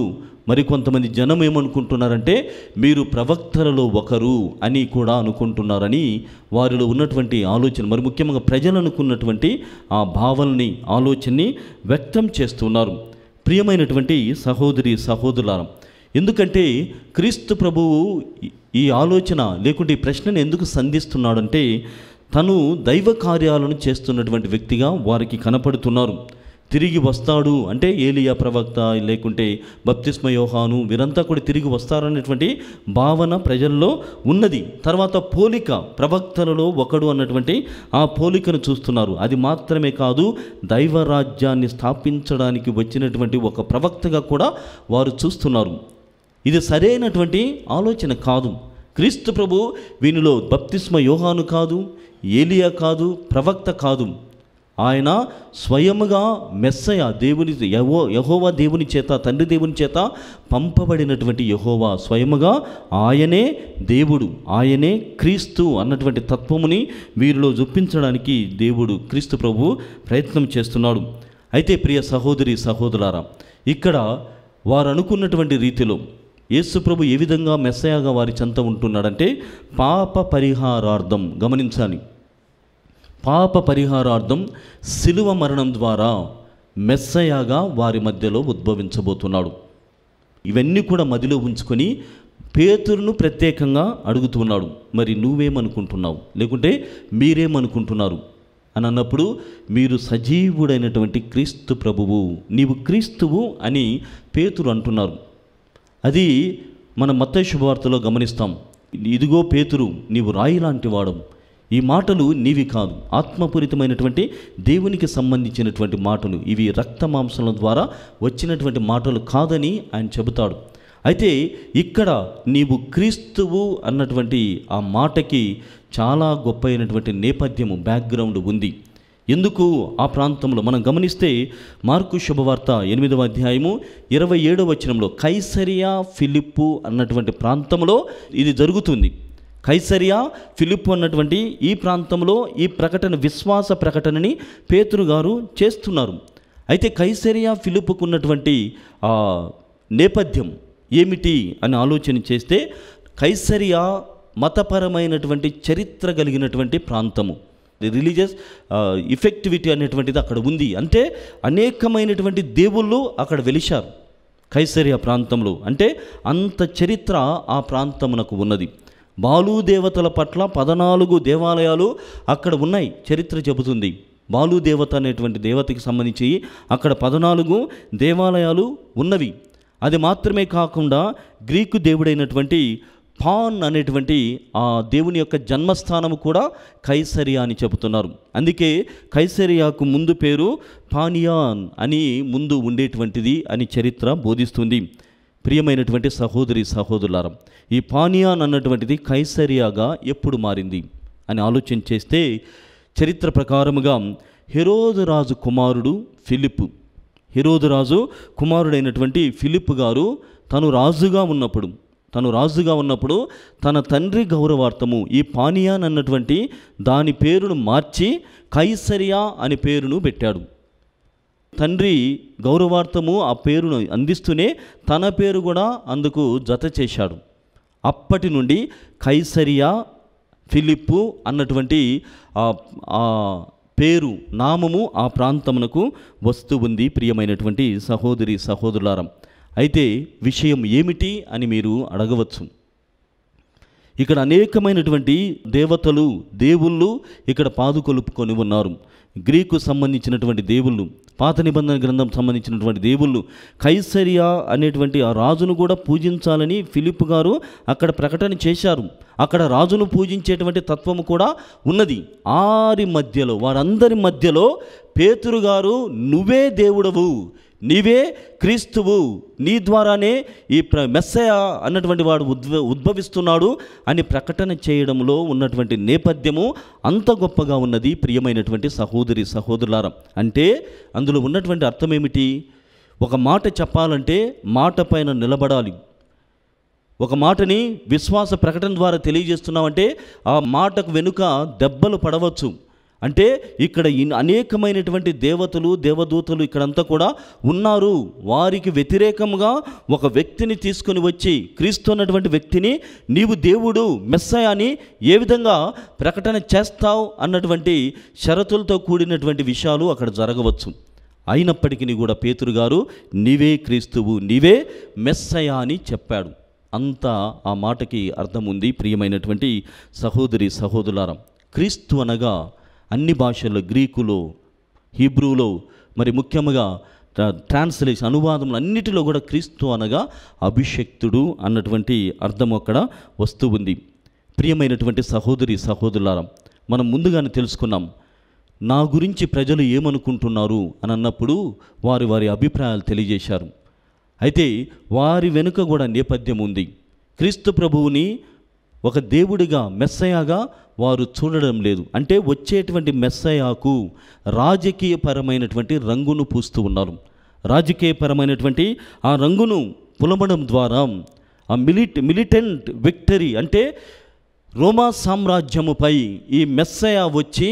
మరికొంతమంది జనం ఏమనుకుంటున్నారంటే మీరు ప్రవక్తలలో ఒకరు అని కూడా అనుకుంటున్నారని వారిలో ఉన్నటువంటి ఆలోచన, మరి ముఖ్యంగా ప్రజలు అనుకున్నటువంటి ఆ భావనని, ఆలోచనని వ్యక్తం చేస్తున్నారు. ప్రియమైనటువంటి సహోదరి సహోదరులారా, ఎందుకంటే క్రీస్తు ప్రభువు ఈ ఆలోచన లేకుంటే ఈ ప్రశ్నను ఎందుకు సంధిస్తున్నాడంటే తను దైవ కార్యాలను చేస్తున్నటువంటి వ్యక్తిగా వారికి కనపడుతున్నారు. తిరిగి వస్తాడు అంటే ఏలియా ప్రవక్త లేకుంటే బప్తిస్మ యోహాను వీరంతా కూడా తిరిగి వస్తారనేటువంటి భావన ప్రజల్లో ఉన్నది. తర్వాత పోలిక, ప్రవక్తలలో ఒకడు అన్నటువంటి ఆ పోలికను చూస్తున్నారు. అది మాత్రమే కాదు, దైవరాజ్యాన్ని స్థాపించడానికి వచ్చినటువంటి ఒక ప్రవక్తగా కూడా వారు చూస్తున్నారు. ఇది సరైనటువంటి ఆలోచన కాదు. క్రీస్తు ప్రభు వీనిలో బప్తిస్మ యోహాను కాదు, ఏలియా కాదు, ప్రవక్త కాదు. ఆయన స్వయముగా మెస్సయ, దేవుని యెహోవా దేవుని చేత, తండ్రి దేవుని చేత పంపబడినటువంటి యెహోవా, స్వయముగా ఆయనే దేవుడు, ఆయనే క్రీస్తు అన్నటువంటి తత్వముని వీరిలో చూపించడానికి దేవుడు క్రీస్తు ప్రభు ప్రయత్నం చేస్తున్నాడు. అయితే ప్రియ సహోదరి సహోదరులారా, ఇక్కడ వారు అనుకున్నటువంటి రీతిలో యేసు ప్రభు ఏ విధంగా మెస్సయగా వారి చెంత ఉంటున్నాడంటే పాప పరిహారార్థం, గమనించాలి, పాప పరిహారార్థం శిలువ మరణం ద్వారా మెస్సయగా వారి మధ్యలో ఉద్భవించబోతున్నాడు. ఇవన్నీ కూడా మదిలో ఉంచుకొని పేతురును ప్రత్యేకంగా అడుగుతున్నాడు, మరి నువ్వేమనుకుంటున్నావు, లేకుంటే మీరేమనుకుంటున్నారు అని అన్నప్పుడు, మీరు సజీవుడైనటువంటి క్రీస్తు ప్రభువు, నీవు క్రీస్తువు అని పేతురు అంటున్నారు. అది మన మత్తయి శుభవార్తలో గమనిస్తాం. ఇదిగో పేతురు, నీవు రాయి లాంటి వాడు, ఈ మాటలు నీవి కాదు, ఆత్మపూరితమైనటువంటి దేవునికి సంబంధించినటువంటి మాటలు, ఇవి రక్త మాంసాల ద్వారా వచ్చినటువంటి మాటలు కాదని ఆయన చెబుతాడు. అయితే ఇక్కడ నీవు క్రీస్తువు అన్నటువంటి ఆ మాటకి చాలా గొప్ప అయినటువంటి నేపథ్యము, బ్యాక్గ్రౌండ్ ఉంది. ఎందుకు ఆ ప్రాంతంలో మనం గమనిస్తే మార్కు శుభవార్త 8వ అధ్యాయము 27వ వచనంలో కైసరియా ఫిలిప్పు అన్నటువంటి ప్రాంతంలో ఇది జరుగుతుంది. కైసరియా ఫిలిప్పు అన్నటువంటి ఈ ప్రాంతంలో ఈ ప్రకటన, విశ్వాస ప్రకటనని పేతురు గారు చేస్తున్నారు. అయితే కైసరియా ఫిలిప్పుకు ఉన్నటువంటి నేపథ్యం ఏమిటి అని ఆలోచన చేస్తే, కైసరియా మతపరమైనటువంటి చరిత్ర కలిగినటువంటి ప్రాంతము, రిలీజియస్ ఇఫెక్టివిటీ అనేటువంటిది అక్కడ ఉంది. అంటే అనేకమైనటువంటి దేవుళ్ళు అక్కడ వెలిశారు కైసరియా ప్రాంతంలో. అంటే అంత చరిత్ర ఆ ప్రాంతమునకు ఉన్నది. బాలు దేవతల పట్ల 14 దేవాలయాలు అక్కడ ఉన్నాయి, చరిత్ర చెబుతుంది. బాలు దేవత అనేటువంటి దేవతకి సంబంధించి అక్కడ 14 దేవాలయాలు ఉన్నవి. అది మాత్రమే కాకుండా గ్రీకు దేవుడైనటువంటి పాన్ అనేటువంటి ఆ దేవుని యొక్క జన్మస్థానము కూడా కైసరియా అని చెబుతున్నారు. అందుకే కైసరియాకు ముందు పేరు పానియాన్ అని ముందు ఉండేటువంటిది అని చరిత్ర బోధిస్తుంది. ప్రియమైనటువంటి సహోదరి సహోదరులారా, ఈ పానియాన్ అన్నటువంటిది కైసరియాగా ఎప్పుడు మారింది అని ఆలోచన చేస్తే, చరిత్ర ప్రకారముగా హెరోదు రాజు కుమారుడు ఫిలిప్పు, హెరోదు రాజు కుమారుడైనటువంటి ఫిలిప్పు గారు తను రాజుగా ఉన్నప్పుడు తన తండ్రి గౌరవార్థము ఈ పానియాన్ అన్నటువంటి దాని పేరును మార్చి కైసరియా అని పేరును పెట్టాడు. తండ్రి గౌరవార్థము ఆ పేరును అందిస్తూనే తన పేరు కూడా అందుకు జత చేశాడు. అప్పటి నుండి కైసరియా ఫిలిప్పు అన్నటువంటి ఆ పేరు, నామము ఆ ప్రాంతమునకు వస్తూ ఉంది. ప్రియమైనటువంటి సహోదరి సహోదరులారా, అయితే విషయం ఏమిటి అని మీరు అడగవచ్చు. ఇక్కడ అనేకమైనటువంటి దేవతలు, దేవుళ్ళు ఇక్కడ పాదుకొలుపుకొని ఉన్నారు. గ్రీకు సంబంధించినటువంటి దేవుళ్ళు, పాత నిబంధన గ్రంథం సంబంధించినటువంటి దేవుళ్ళు, కైసరియా అనేటువంటి ఆ రాజును కూడా పూజించాలని ఫిలిప్పు గారు అక్కడ ప్రకటన చేశారు. అక్కడ రాజును పూజించేటువంటి తత్వము కూడా ఉన్నది. వారందరి మధ్యలో పేతురు గారు, నువ్వే దేవుడవు, నీవే క్రీస్తువు, నీ ద్వారానే ఈ మెస్సయ అన్నటువంటి వాడు ఉద్భవిస్తున్నాడు అని ప్రకటన చేయడంలో ఉన్నటువంటి నేపథ్యము అంత గొప్పగా ఉన్నది. ప్రియమైనటువంటి సహోదరి సహోదరులారా, అంటే అందులో ఉన్నటువంటి అర్థం ఏమిటి? ఒక మాట చెప్పాలంటే మాట పైన నిలబడాలి. ఒక మాటని విశ్వాస ప్రకటన ద్వారా తెలియజేస్తున్నామంటే ఆ మాటకు వెనుక దెబ్బలు పడవచ్చు, అంటే ఇక్కడ అనేకమైనటువంటి దేవతలు దేవదూతలు ఇక్కడంతా కూడా ఉన్నారు. వారికి వ్యతిరేకంగా ఒక వ్యక్తిని తీసుకొని వచ్చి క్రీస్తు అన్నటువంటి వ్యక్తిని నీవు దేవుడు మెస్సయా అని ఏ విధంగా ప్రకటన చేస్తావు అన్నటువంటి షరతులతో కూడినటువంటి విషయాలు అక్కడ జరగవచ్చు. అయినప్పటికీ కూడా పేతురు గారు నీవే క్రీస్తువు, నీవే మెస్సయా అని చెప్పాడు. అంతా ఆ మాటకి అర్థం ఉంది. ప్రియమైనటువంటి సహోదరి సహోదరులారా, క్రీస్తు అనగా అన్ని భాషల్లో, గ్రీకులో, హీబ్రూలో, మరి ముఖ్యంగా ట్రాన్స్లేషన్ అనువాదములు అన్నిటిలో కూడా క్రీస్తు అనగా అభిషక్తుడు అన్నటువంటి అర్థం అక్కడ వస్తూ ఉంది. ప్రియమైనటువంటి సహోదరి సహోదరులారా, మనం ముందుగానే తెలుసుకున్నాం నా గురించి ప్రజలు ఏమనుకుంటున్నారు అని అన్నప్పుడు వారి వారి అభిప్రాయాలు తెలియజేశారు. అయితే వారి వెనుక కూడా నేపథ్యం ఉంది. క్రీస్తు ప్రభువుని ఒక దేవుడిగా మెస్సయాగా వారు చూడడం లేదు. అంటే వచ్చేటువంటి మెస్సయాకు రాజకీయపరమైనటువంటి రంగును పూస్తూ ఉన్నారు. రాజకీయపరమైనటువంటి ఆ రంగును పులమడం ద్వారా ఆ మిలిటెంట్ విక్టరీ, అంటే రోమా సామ్రాజ్యముపై ఈ మెస్సయా వచ్చి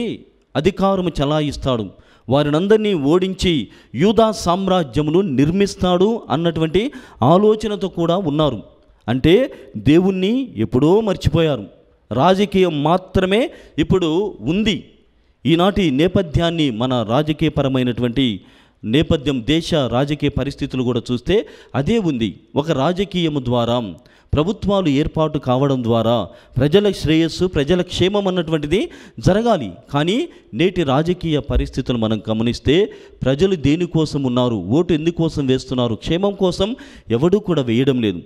అధికారము చలాయిస్తాడు, వారినందరినీ ఓడించి యూదా సామ్రాజ్యమును నిర్మిస్తాడు అన్నటువంటి ఆలోచనతో కూడా ఉన్నారు. అంటే దేవుణ్ణి ఎప్పుడో మర్చిపోయారు. రాజకీయం మాత్రమే ఇప్పుడు ఉంది. ఈనాటి నేపథ్యాన్ని, మన రాజకీయపరమైనటువంటి నేపథ్యం, దేశ రాజకీయ పరిస్థితులు కూడా చూస్తే అదే ఉంది. ఒక రాజకీయము ద్వారా, ప్రభుత్వాలు ఏర్పాటు కావడం ద్వారా ప్రజల శ్రేయస్సు, ప్రజల క్షేమం అన్నటువంటిది జరగాలి. కానీ నేటి రాజకీయ పరిస్థితులు మనం గమనిస్తే ప్రజలు దేనికోసం ఉన్నారు, ఓటు ఎందుకోసం వేస్తున్నారు, క్షేమం కోసం ఎవడూ కూడా వేయడం లేదు.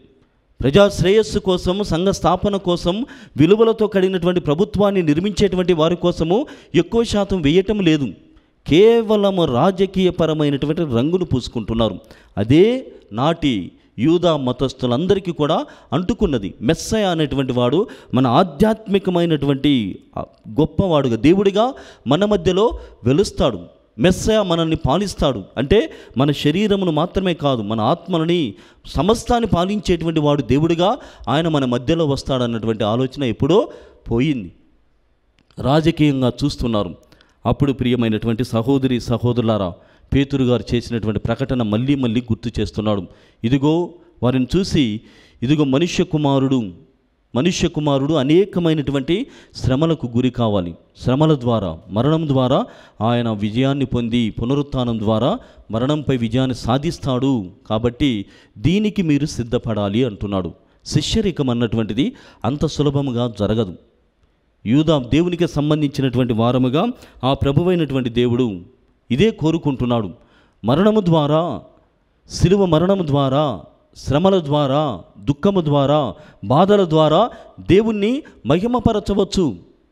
ప్రజా శ్రేయస్సు కోసం, సంఘ స్థాపన కోసం, విలువలతో కడిగినటువంటి ప్రభుత్వాన్ని నిర్మించేటువంటి వారి కోసము ఎక్కువ శాతం వేయటం లేదు. కేవలం రాజకీయపరమైనటువంటి రంగును పూసుకుంటున్నారు. అదే నాటి యూదా మతస్థులందరికీ కూడా అంటుకున్నది. మెస్సయా అనేటువంటి వాడు మన ఆధ్యాత్మికమైనటువంటి గొప్పవాడుగా, దేవుడిగా మన మధ్యలో వెలుస్తాడు. మెస్సయా మనల్ని పాలిస్తాడు. అంటే మన శరీరమును మాత్రమే కాదు, మన ఆత్మలని, సమస్తాన్ని పాలించేటువంటి వాడు దేవుడిగా ఆయన మన మధ్యలో వస్తాడన్నటువంటి ఆలోచన ఎప్పుడో పోయింది. రాజకీయంగా చూస్తున్నారు. అప్పుడు ప్రియమైనటువంటి సహోదరి సహోదరులారా, పేతురు గారు చేసినటువంటి ప్రకటన మళ్ళీ మళ్ళీ గుర్తు చేస్తున్నాడు. ఇదిగో వారిని చూసి, ఇదిగో మనుష్య కుమారుడు అనేకమైనటువంటి శ్రమలకు గురి కావాలి. శ్రమల ద్వారా, మరణం ద్వారా ఆయన విజయాన్ని పొంది పునరుత్థానం ద్వారా మరణంపై విజయాన్ని సాధిస్తాడు. కాబట్టి దీనికి మీరు సిద్ధపడాలి అంటున్నాడు. శిష్యరికం అన్నటువంటిది అంత సులభముగా జరగదు. యూదా దేవునికి సంబంధించినటువంటి వారముగా ఆ ప్రభువైనటువంటి దేవుడు ఇదే కోరుకుంటున్నాడు. మరణము ద్వారా, శిలువ మరణము ద్వారా, శ్రమల ద్వారా, దుఃఖము ద్వారా, బాధల ద్వారా దేవుణ్ణి మహిమపరచవచ్చు,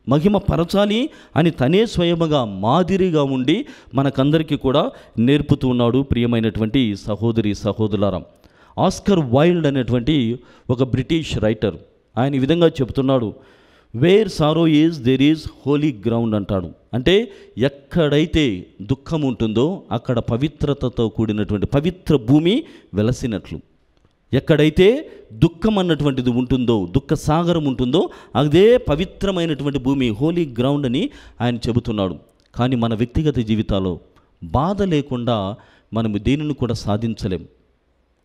మహిమపరచాలి అని తనే స్వయముగా మాదిరిగా ఉండి మనకందరికీ కూడా నేర్పుతూ ఉన్నాడు. ప్రియమైనటువంటి సహోదరి సహోదరులారా, ఆస్కర్ వైల్డ్ అనేటువంటి ఒక బ్రిటిష్ రైటర్ ఆయన ఈ విధంగా చెబుతున్నాడు, where sorrow is there is holy ground అంటాడు. అంటే ఎక్కడైతే దుఃఖం ఉంటుందో అక్కడ పవిత్రతతో కూడినటువంటి పవిత్ర భూమి వెలసినట్లు. ఎక్కడైతే దుఃఖం అన్నటువంటిది ఉంటుందో, దుఃఖ సాగరం ఉంటుందో అదే పవిత్రమైనటువంటి భూమి, హోలీ గ్రౌండ్ అని ఆయన చెబుతున్నాడు. కానీ మన వ్యక్తిగత జీవితాల్లో బాధ లేకుండా మనము దేనిని కూడా సాధించలేం.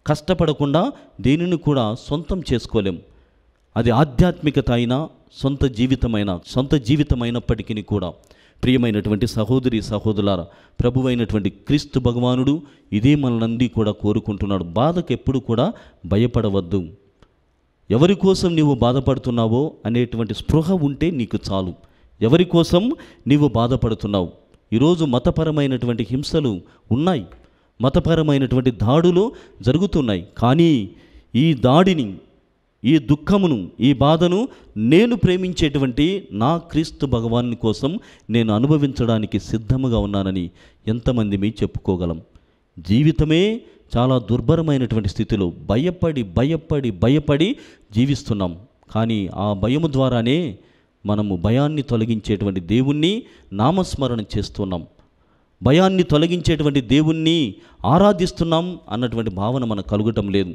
కష్టపడకుండా దేనిని కూడా సొంతం చేసుకోలేం. అది ఆధ్యాత్మికత అయినా, సొంత జీవితమైనప్పటికీ కూడా ప్రియమైనటువంటి సహోదరి సహోదరులారా, ప్రభువైనటువంటి క్రీస్తు భగవానుడు ఇదే మనల్ని కూడా కోరుకుంటున్నాడు. బాధకు ఎప్పుడు కూడా భయపడవద్దు. ఎవరి కోసం నీవు బాధపడుతున్నావో అనేటువంటి స్పృహ ఉంటే నీకు చాలు. ఎవరి కోసం నీవు బాధపడుతున్నావు? ఈరోజు మతపరమైనటువంటి హింసలు ఉన్నాయి, మతపరమైనటువంటి దాడులు జరుగుతున్నాయి. కానీ ఈ దాడిని, ఈ దుఃఖమును, ఈ బాధను నేను ప్రేమించేటువంటి నా క్రీస్తు భగవాను కోసం నేను అనుభవించడానికి సిద్ధముగా ఉన్నానని ఎంతమంది మీ చెప్పుకోగలం? జీవితమే చాలా దుర్భరమైనటువంటి స్థితిలో భయపడి జీవిస్తున్నాం. కానీ ఆ భయము ద్వారానే మనము భయాన్ని తొలగించేటువంటి దేవుణ్ణి నామస్మరణ చేస్తున్నాం, భయాన్ని తొలగించేటువంటి దేవుణ్ణి ఆరాధిస్తున్నాం అన్నటువంటి భావన మనకు కలగటం లేదు.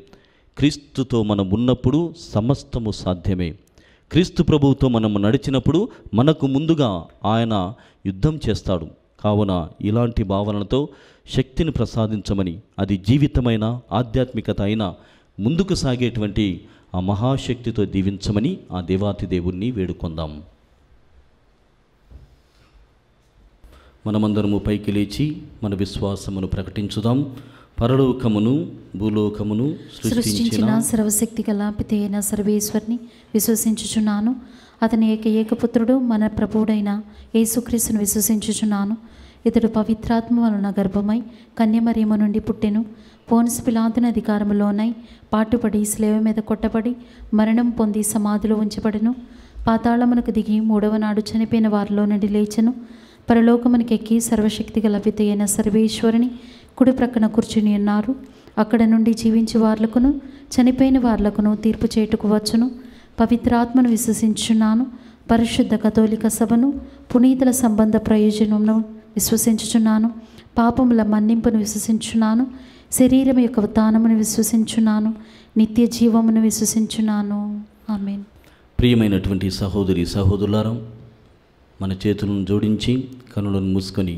క్రీస్తుతో మనం ఉన్నప్పుడు సమస్తము సాధ్యమే. క్రీస్తు ప్రభువుతో మనము నడిచినప్పుడు మనకు ముందుగా ఆయన యుద్ధం చేస్తాడు. కావున ఇలాంటి భావనలతో శక్తిని ప్రసాదించమని, అది జీవితమైన ఆధ్యాత్మికత అయినా ముందుకు సాగేటువంటి ఆ మహాశక్తితో దీవించమని ఆ దేవాతి దేవుణ్ణి వేడుకొందాం. మనమందరము పైకి లేచి మన విశ్వాసమును ప్రకటించుదాం. పరలోకమును భూలోకమును సృష్టించిన సర్వశక్తి గల పిత అయిన సర్వేశ్వరిని విశ్వసించుచున్నాను. అతని ఏకపుత్రుడు మన ప్రభువుడైన యేసుక్రీస్తును విశ్వసించుచున్నాను. ఇతడు పవిత్రాత్మ వలన గర్భమై కన్యమరియము నుండి పుట్టెను. పోన్సు పిలాతుని అధికారములోనై పాటుపడి శిలువ మీద కొట్టబడి మరణం పొంది సమాధిలో ఉంచబడెను. పాతాళమునకు దిగి మూడవ నాడు చనిపోయిన వారిలో నుండి లేచెను. పరలోకమునికి ఎక్కి సర్వశక్తి గల పిత అయిన సర్వేశ్వరుని కుడి ప్రక్కన కూర్చుని ఉన్నారు. అక్కడ నుండి జీవించి వార్లకును చనిపోయిన వార్లకును తీర్పు చేయుటకు వచ్చును. పవిత్రాత్మను విశ్వసించుచున్నాను. పరిశుద్ధ కథోలిక సభను, పునీతుల సంబంధ ప్రయోజనమును విశ్వసించుచున్నాను. పాపముల మన్నింపును విశ్వసించున్నాను. శరీరం యొక్క ఉత్థానమును విశ్వసించున్నాను. నిత్య జీవమును విశ్వసించున్నాను. ఆమేన్. ప్రియమైనటువంటి సహోదరి సహోదరులారా, మన చేతులను జోడించి కనులను మూసుకొని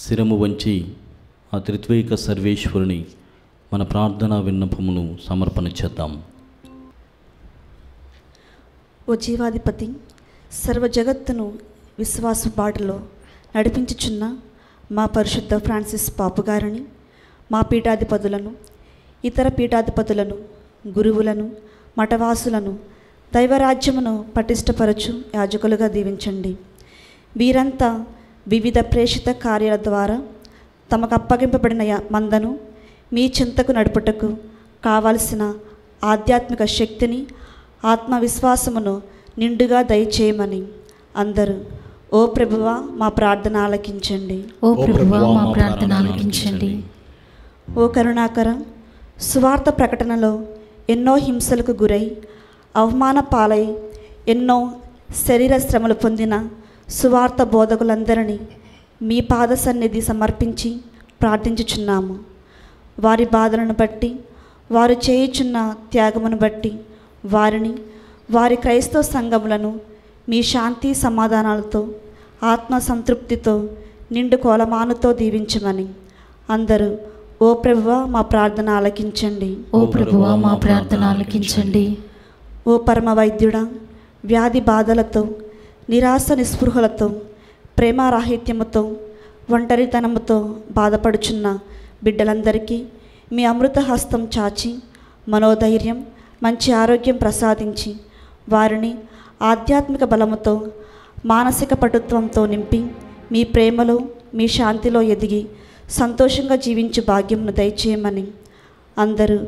శిరము వంచి ఆ త్రిత్వైక సర్వేశ్వరుని మన ప్రార్థనా విన్నపమును సమర్పణ చేద్దాం. ఓ జీవాధిపతి, సర్వ జగత్తును విశ్వాస బాటలో నడిపించుచున్న మా పరిశుద్ధ ఫ్రాన్సిస్ పాపు గారిని, మా పీఠాధిపతులను, ఇతర పీఠాధిపతులను, గురువులను, మఠవాసులను దైవరాజ్యమును పటిష్టపరచు యాజకులుగా దీవించండి. వీరంతా వివిధ ప్రేషిత కార్యాల ద్వారా తమకు అప్పగింపబడిన మందను మీ చింతకు నడుపుటకు కావలసిన ఆధ్యాత్మిక శక్తిని, ఆత్మవిశ్వాసమును నిండుగా దయచేయమని అందరూ ఓ ప్రభువా మా ప్రార్థన ఆలకించండి. ఓ ప్రభువా మా ప్రార్థన ఆలకించండి. ఓ కరుణాకర, సువార్త ప్రకటనలో ఎన్నో హింసలకు గురై అవమాన పాలై ఎన్నో శరీర శ్రమలు పొందిన సువార్త బోధకులందరినీ మీ పాద సన్నిధి సమర్పించి ప్రార్థించుచున్నాము. వారి బాధలను బట్టి, వారు చేయుచున్న త్యాగమును బట్టి వారిని, వారి క్రైస్తవ సంఘములను మీ శాంతి సమాధానాలతో, ఆత్మ సంతృప్తితో, నిండు కోలమానుతో దీవించమని అందరూ ఓ ప్రభువా మా ప్రార్థన ఆలకించండి. ఓ ప్రభువా మా ప్రార్థన ఆలకించండి. ఓ పరమ వైద్యుడా, వ్యాధి బాధలతో, నిరాశ నిస్పృహలతో, ప్రేమారాహిత్యముతో, ఒంటరితనముతో బాధపడుచున్న బిడ్డలందరికీ మీ అమృత హస్తం చాచి మనోధైర్యం, మంచి ఆరోగ్యం ప్రసాదించి వారిని ఆధ్యాత్మిక బలముతో, మానసిక పటుత్వంతో నింపి మీ ప్రేమలో, మీ శాంతిలో ఎదిగి సంతోషంగా జీవించు భాగ్యమును దయచేయమని అందరూ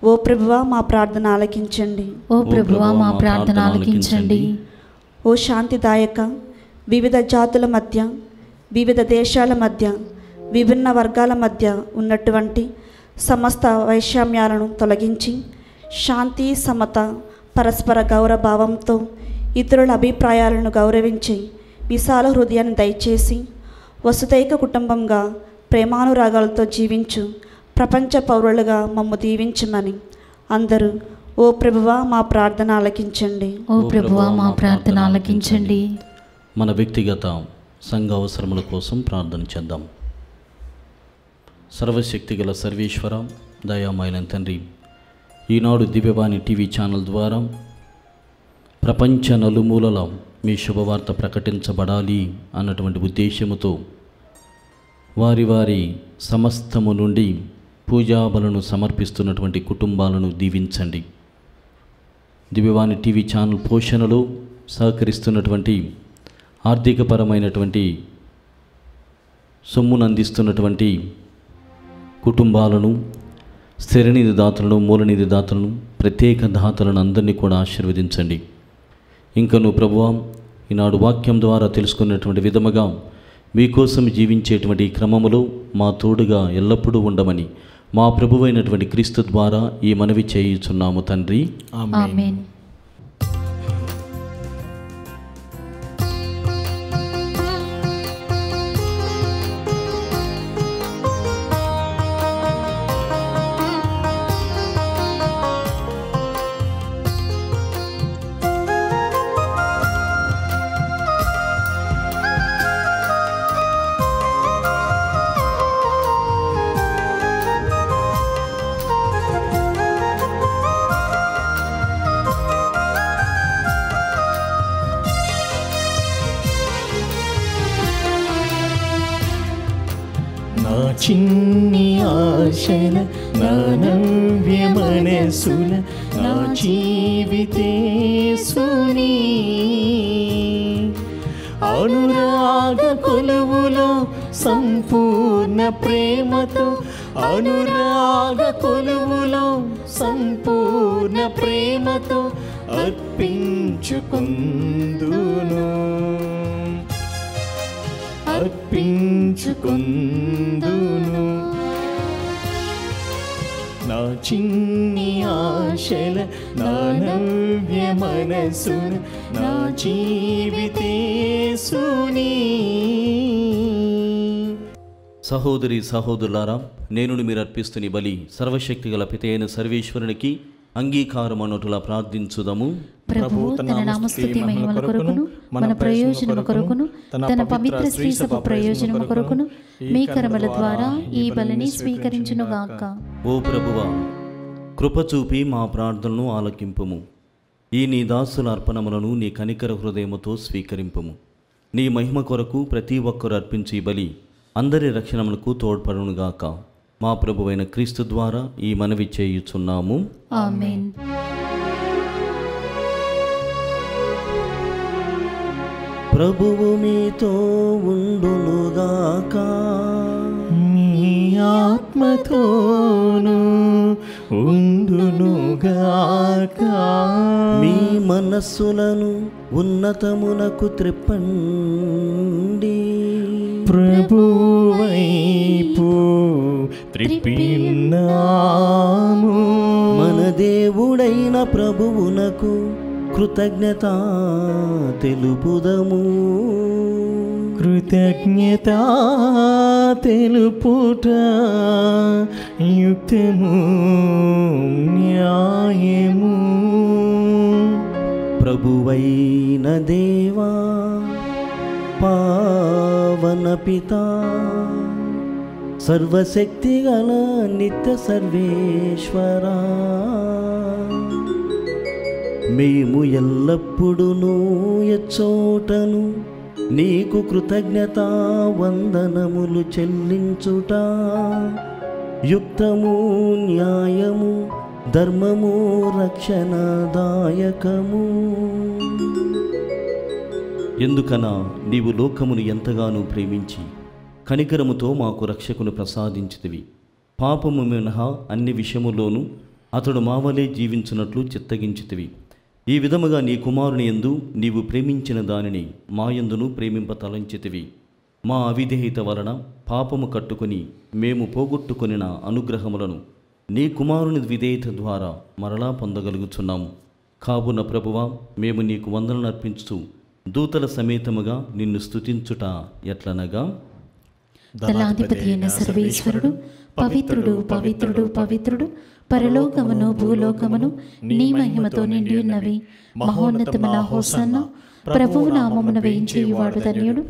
ఓ ప్రభువా మా ప్రార్థన ఆలకించండి. ఓ ప్రభువా మా ప్రార్థన ఆలకించండి. ఓ శాంతిదాయక, వివిధ జాతుల మధ్య, వివిధ దేశాల మధ్య, విభిన్న వర్గాల మధ్య ఉన్నటువంటి సమస్త వైషమ్యాలను తొలగించి శాంతి, సమత, పరస్పర గౌరవభావంతో ఇతరుల అభిప్రాయాలను గౌరవించి విశాల హృదయాన్ని దయచేసి వసుదైక కుటుంబంగా ప్రేమానురాగాలతో జీవించు ప్రపంచ పౌరులుగా మమ్ము దీవించమని అందరూ ఓ ప్రభువా మా ప్రార్థన ఆలకించండి. ఓ ప్రభువా మా ప్రార్థన ఆలకించండి. మన వ్యక్తిగత సంఘ అవసరముల కోసం ప్రార్థన చేద్దాం. సర్వశక్తిగల సర్వేశ్వర, దయామయులైన తండ్రి, ఈనాడు దివ్యవాణి టీవీ ఛానల్ ద్వారా ప్రపంచ నలుమూలల మీ శుభవార్త ప్రకటించబడాలి అన్నటువంటి ఉద్దేశముతో వారి వారి సమస్తము నుండి పూజాబలను సమర్పిస్తున్నటువంటి కుటుంబాలను దీవించండి. దివ్యవాణి టీవీ ఛానల్ పోషణలో సహకరిస్తున్నటువంటి ఆర్థికపరమైనటువంటి సొమ్మును అందిస్తున్నటువంటి కుటుంబాలను, స్థిరనిధి దాతలను, మూలనిధి దాతలను, ప్రత్యేక దాతలను అందరినీ కూడా ఆశీర్వదించండి. ఇంకను ప్రభువా, ఈనాడు వాక్యం ద్వారా తెలుసుకున్నటువంటి విధముగా మీకోసం జీవించేటువంటి క్రమములో మా తోడుగా ఎల్లప్పుడూ ఉండమని మా ప్రభువైనటువంటి క్రీస్తు ద్వారా ఈ మనవి చేయుచున్నాము తండ్రి. ఆమేన్. చిన్ని ఆశల నా నవ్య మనసుల నా జీవితేసుని అనురాగ కొలువులో సంపూర్ణ ప్రేమతో అనురాగ కొలువులో సంపూర్ణ ప్రేమతో అర్పించుకుందును అర్పించుకుందును నా చిన్ని ఆశల నా నవ్య మనసున నా జీవితేసుని. సహోదరి సహోదరులారా, నేను మీరు అర్పిస్తున్న ఈ బలి సర్వశక్తిగల పితైన సర్వేశ్వరునికి అంగీకారం అన్నట్టులా ప్రార్థించుదాము. ప్రభు తన నామస్తుతి మహిమల కొరకును మన ప్రయోజనము కొరకును తన పవిత్ర శ్రీ సభ ప్రయోజనము కొరకును మీ కర్మల ద్వారా ఈ బలిని స్వీకరించునుగాక. ఓ ప్రభువా, కృప చూపి మా ప్రార్థనను ఆలకింపుము. ఈ నీ దాసుల అర్పణములను నీ కనికర హృదయముతో స్వీకరింపుము. నీ మహిమ కొరకు ప్రతి ఒక్కరు అర్పించి బలి అందరి రక్షణములకు తోడ్పడునుగాక. మా ప్రభువైన క్రీస్తు ద్వారా ఈ మనవి చేయుచున్నాము. ఆమేన్. ప్రభువు మీతో ఉండునుగాక. మీ ఆత్మతోను ఉండునుగాక. మీ మనస్సులను ఉన్నతమునకు త్రిప్పండి. ప్రభువైపు త్రిప్పినాము. మన దేవుడైన ప్రభువునకు కృతజ్ఞత తెలుపుదము. కృతజ్ఞత తెలుపుట యుక్తము న్యాయము. ప్రభువైన దేవా, పావన పితా, సర్వశక్తిగల నిత్య సర్వేశ్వరా, మేము ఎల్లప్పుడూ ఎచ్చోటను నీకు కృతజ్ఞత వందనములు చెల్లించుట యుక్తము న్యాయము ధర్మము రక్షణదాయకము. ఎందుకనా నీవు లోకమును ఎంతగానో ప్రేమించి కనికరముతో మాకు రక్షకును ప్రసాదించితివి. పాపము మినహా అన్ని విషయములోనూ అతడు మావలే జీవించున్నట్లు చిత్తగించితివి. ఈ విధముగా నీ కుమారుని యందు నీవు ప్రేమించిన దానిని మా యందును ప్రేమింప తలంచితివి. మా అవిధేయత వలన పాపము కట్టుకొని మేము పోగొట్టుకొనిన అనుగ్రహములను నీ కుమారుని విధేయత ద్వారా మరలా పొందగలుగుచున్నాము. కావున ప్రభువా, మేము నీకు వందనలు అర్పించుతూ దూతల సమేతముగా నిన్ను స్తుతించుట ఎట్లనగా, దళాధిపతి అయిన సర్వేశ్వరుడు పవిత్రుడు పవిత్రుడు పవిత్రుడు, పరలోకమును భూలోకమును నీ మహిమతో నిండి ఉన్నవి. మహోన్నతమున హోసన్న, ప్రభువు నామమున వేయించేయువాడు ధన్యుడు.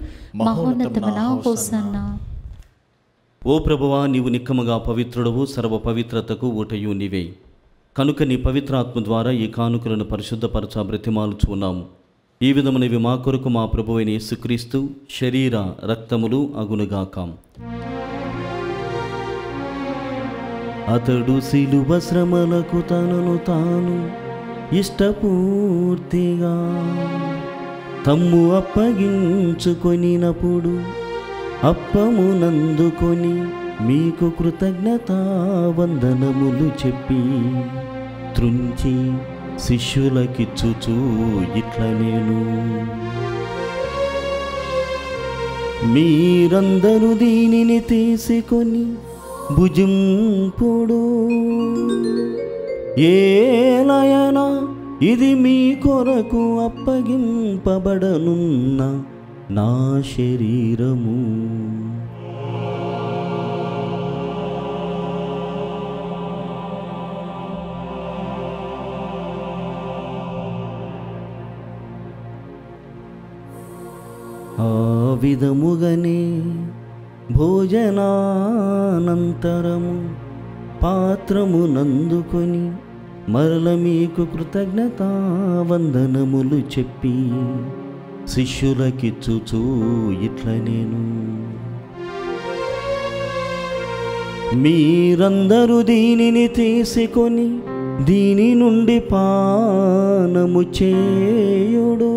మహోన్నతమున హోసన్న. ఓ ప్రభువా, నీవు నిక్కముగా పవిత్రుడవు, సర్వ పవిత్రతకు ఊటయు నీవే. కనుక నీ పవిత్రాత్మ ద్వారా ఈ కానుకలను పరిశుద్ధపరచ బ్రతిమాలుచున్నాము. ఈ విధమునవి మా కొరకు మా ప్రభువైన యేసుక్రీస్తు శరీర రక్తములు అగునుగాక. అతడు శిలువ శ్రమలకు తనను తాను ఇష్టపూర్తిగా తమ్ము అప్పగించుకొనినప్పుడు అప్పమునందుకొని మీకు కృతజ్ఞత వందనములు చెప్పి త్రుంచి శిష్యులకిచ్చుచూ ఇట్ల నేను, మీరందరూ దీనిని తీసుకొని భుజింపుడు. ఏలయనా ఇది మీ కొరకు అప్పగింపబడనున్న నా శరీరము. ఆ విధముగనే భోజనానంతరము పాత్రమునందుకొని మరల మీకు కృతజ్ఞత వందనములు చెప్పి శిష్యులకిచ్చుచూ ఇట్ల నేను, మీరందరూ దీనిని తీసుకొని దీని నుండి పానము చేయుడు.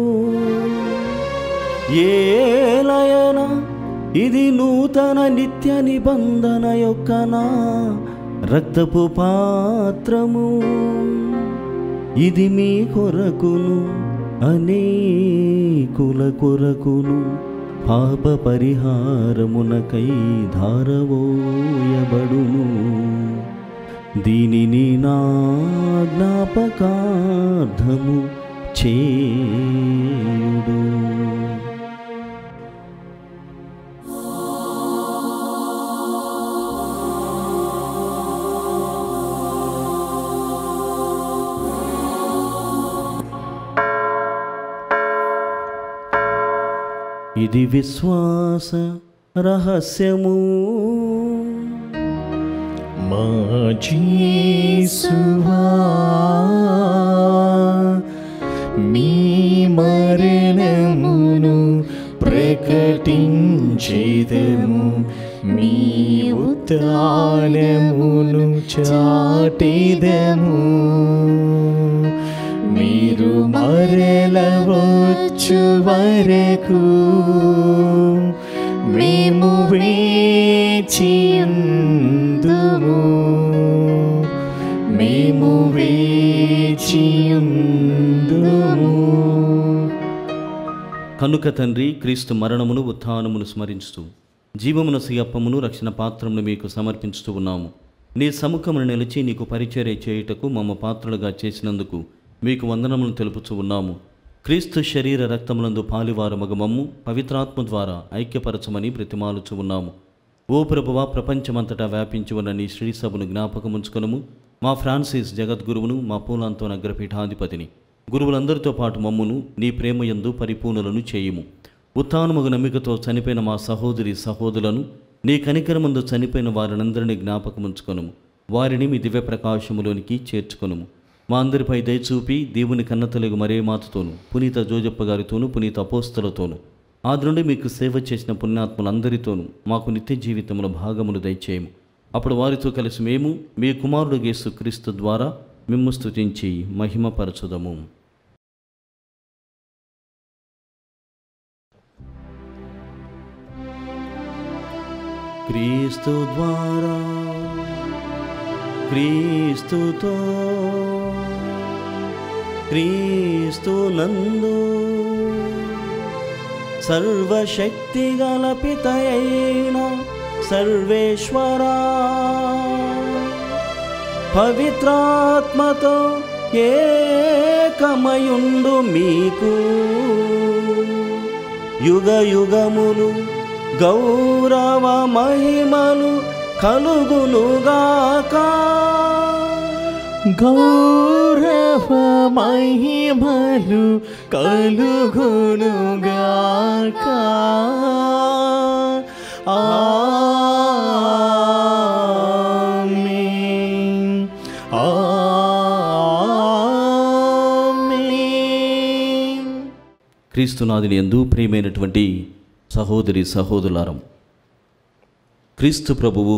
ఏలయనా ఇది నూతన నిత్య నిబంధన యొక్క నా రక్తపు పాత్రము. ఇది మీ కొరకును అనేకుల కొరకును పాప పరిహారమునకై ధారవోయబడును. దీనిని నా జ్ఞాపకార్థము చేయుడు. ఇది విశ్వాస రహస్యము. మా యేసువా మీ మరణమును ప్రకటించెదము, మీ ఉత్థానమును చాటెదము. మీరు మరలవచ్చు వరకు మేము వేచియుందుము, మేము వేచియుందుము. కనుక తండ్రి, క్రీస్తు మరణమును ఉత్థానమును స్మరించుతూ జీవమున అప్పమును రక్షణ పాత్రమును మీకు సమర్పించుతూ ఉన్నాము. నీ సముఖమును నిలిచి నీకు పరిచర్య చేయుటకు మమ్మ పాత్రలుగా చేసినందుకు మీకు వందనములను తెలుపుచూ ఉన్నాము. క్రీస్తు శరీర రక్తములందు పాలివారు మగమమ్ము పవిత్రాత్మ ద్వారా ఐక్యపరచమని బ్రతిమాలుచూ ఉన్నాము. ఓ ప్రభువా, ప్రపంచమంతటా వ్యాపించి ఉన్న నీ శ్రీ సభను జ్ఞాపకముంచుకొనుము. మా ఫ్రాన్సిస్ జగద్గురువును, మా పూలాంతోన అగ్రపీఠాధిపతిని, గురువులందరితో పాటు మమ్మును నీ ప్రేమయందు పరిపూర్ణులను చేయుము. ఉత్థానముగు నమ్మికతో చనిపోయిన మా సహోదరి సహోదరులను, నీ కనికరమందు చనిపోయిన వారినందరినీ జ్ఞాపకముంచుకొనుము. వారిని మీ దివ్య ప్రకాశములోనికి చేర్చుకొనుము. మా అందరిపై దయచూపి దేవుని కన్నతలుగు మరే మాతతోను, పునీత జోజప్ప గారితోనూ, పునీత అపోస్తలతోనూ, ఆది నుండి మీకు సేవ చేసిన పుణ్యాత్ములందరితోనూ మాకు నిత్య జీవితంలో భాగమును దయచేయము. అప్పుడు వారితో కలిసి మేము మీ కుమారుడు యేసు క్రీస్తు ద్వారా మిమ్ము స్తుతించి మహిమపరచుదము. క్రీస్తు ద్వారా, క్రీస్తుతో, క్రీస్తు నందు సర్వశక్తి గల పితయైన సర్వేశ్వరా, పవిత్రాత్మతో ఏకమయుండు మీకు యుగ యుగములు గౌరవ మహిమలు కలుగునుగాక. గౌరవ మహిమలు కలుగునుగాక. ఆమేన్, ఆమేన్. క్రీస్తునాథుని యందు ప్రియమైనటువంటి సహోదరి సహోదరులారం, క్రీస్తు ప్రభువు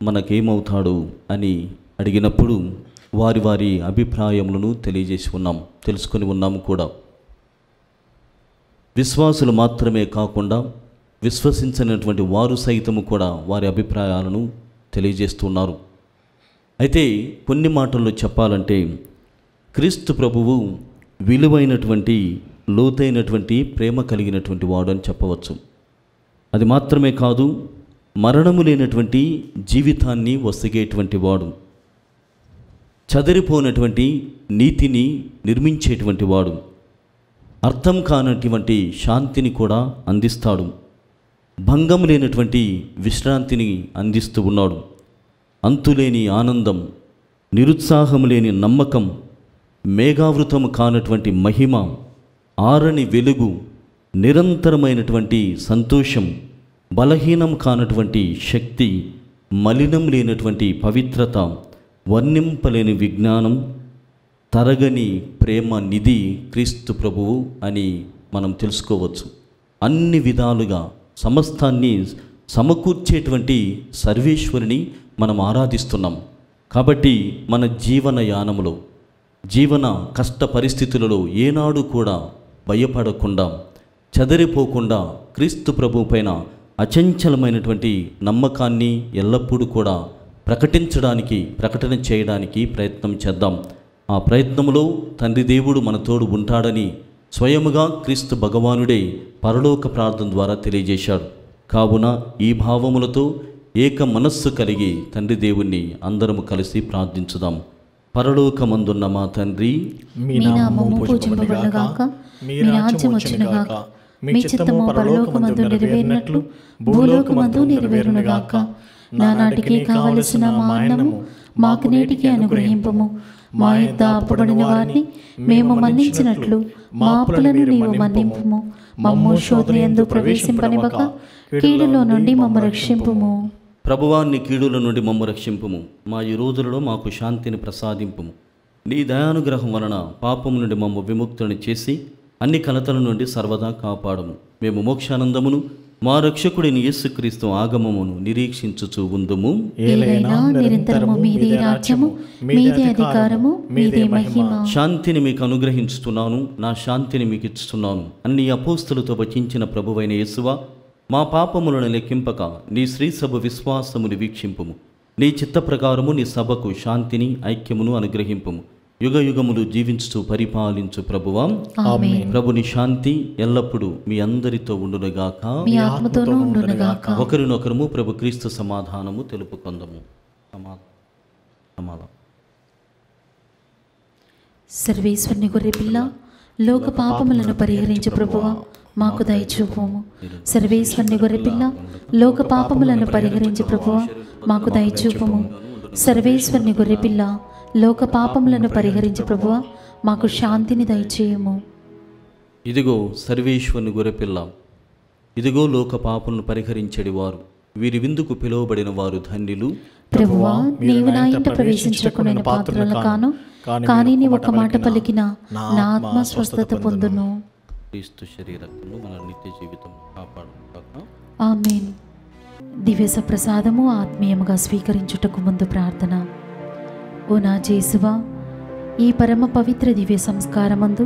మనకేమవుతాడు అని అడిగినప్పుడు వారి వారి అభిప్రాయములను తెలుసుకొని ఉన్నాము కూడా. విశ్వాసులు మాత్రమే కాకుండా విశ్వసించినటువంటి వారు సైతము కూడా వారి అభిప్రాయాలను తెలియజేస్తున్నారు. అయితే కొన్ని మాటల్లో చెప్పాలంటే క్రీస్తు ప్రభువు విలువైనటువంటి లోతైనటువంటి ప్రేమ కలిగినటువంటి వాడు అని చెప్పవచ్చు. అది మాత్రమే కాదు, మరణము లేనటువంటి జీవితాన్ని వసగేటువంటి వాడు, చదిరిపోనటువంటి నీతిని నిర్మించేటువంటి వాడు, అర్థం కానటువంటి శాంతిని కూడా అందిస్తాడు, భంగం లేనటువంటి విశ్రాంతిని అందిస్తూ ఉన్నాడు. అంతులేని ఆనందం, నిరుత్సాహం లేని నమ్మకం, మేఘావృతం కానటువంటి మహిమ, ఆరని వెలుగు, నిరంతరమైనటువంటి సంతోషం, బలహీనం కానటువంటి శక్తి, మలినం లేనటువంటి పవిత్రత, వర్ణింపలేని విజ్ఞానం, తరగని ప్రేమ నిధి క్రీస్తు ప్రభువు అని మనం తెలుసుకోవచ్చు. అన్ని విధాలుగా సమస్తాన్ని సమకూర్చేటువంటి సర్వేశ్వరుని మనం ఆరాధిస్తున్నాం. కాబట్టి మన జీవన యానములో, జీవన కష్ట పరిస్థితులలో ఏనాడు కూడా భయపడకుండా, చెదరిపోకుండా క్రీస్తు ప్రభు పైన అచంచలమైనటువంటి నమ్మకాన్ని ఎల్లప్పుడూ కూడా ప్రకటన చేయడానికి ప్రయత్నం చేద్దాం. ఆ ప్రయత్నంలో తండ్రి దేవుడు మన తోడు ఉంటాడని స్వయముగా క్రీస్తు భగవానుడే పరలోక ప్రార్థన ద్వారా తెలియజేశాడు. కావున ఈ భావములతో ఏక మనస్సు కలిగి తండ్రి దేవుణ్ణి అందరము కలిసి ప్రార్థించుదాం. పరలోకమందున్న మా తండ్రి, మీ నామము పూజింపబడుగాక, మీ రాజ్యం వచ్చునుగాక, మీ చిత్తము పరలోకమందు నెరవేరినట్లు భూలోకమందు నెరవేరునుగాక. నానాటికి కావలసిన మా అన్నము మాకు నేటికి అనుగ్రహింపము. మా యొద్ద అప్పుబడిన వారిని మేము మన్నించినట్లు మా అప్పులను నీవు మన్నింపుము. మమ్ము శోధనయందు ప్రవేశింపనివ్వక కీడులో నుండి మమ్ము రక్షింపుము. ప్రభువాన్ని కీడుల నుండి మమ్ము రక్షింపుము. మా ఈ రోజులలో మాకు శాంతిని ప్రసాదింపుము. నీ దయానుగ్రహం వలన పాపము నుండి మమ్ము విముక్తుని చేసి అన్ని కలతల నుండి సర్వదా కాపాడము. మేము మోక్షానందమును మా రక్షకుడిని యేసుక్రీస్తు ఆగమమును నిరీక్షించుచూ ఉందుము. ఏలైనా నిరంతరము మీదే రాజ్యము, మీదే అధికారము, మీదే మహిమ. శాంతిని మీకు అనుగ్రహించుతున్నాను, నా శాంతిని మీకు ఇస్తున్నాను అన్ని అపోస్తులతో వచించిన ప్రభువైన యేసువా, మా పాపములను లెక్కింపక నీ శ్రీ సభ విశ్వాసమును వీక్షింపుము. నీ చిత్త ప్రకారము నీ సభకు శాంతిని ఐక్యమును అనుగ్రహింపుము. యుగ యుగములు జీవించుతూ పరిపాలించు ప్రభువా. ఆమేన్. ప్రభుని శాంతి ఎల్లప్పుడూ మీ అందరితో ఉండునుగాక. మీ ఆత్మతోనూ ఉండునుగాక. ఒకరినొకరము ప్రభు క్రీస్తు సమాధానము తెలుపుకొందము. సమాధానం. సర్వేశ్వరుని గొర్రెపిల్ల, లోక పాపములను పరిహరించు ప్రభువా, మాకు దయచూపుము. సర్వేశ్వరుని గొర్రెపిల్ల, లోక పాపములను పరిహరించు ప్రభువా, మాకు దయచూపుము. సర్వేశ్వరుని గొర్రెపిల్ల, లోక పాపములను పరిహరించు ప్రభువా, మాకు శాంతిని దయచేయము. ఇదిగో సర్వేశ్వరుని గొర్రెపిల్ల, ఇదిగో లోక పాపములను పరిహరించెడి వారు, వీరి విందుకు పిలువబడిన వారు ధన్యులు. ప్రభువా, నీవు నా ఇంట ప్రవేశించకు నేను పాత్రల కాను, కానీ నీ ఒక మాట పలికిన నా ఆత్మ స్వస్థత పొందును. క్రీస్తు శరీరమును మన నిత్య జీవితం కాపాడుగాక. ఆమేన్. దివ్య ప్రసాదము ఆత్మీయముగా స్వీకరించుటకు ముందు ప్రార్థన. ఓ నా జేసువా, ఈ పరమ పవిత్ర దివ్య సంస్కారమందు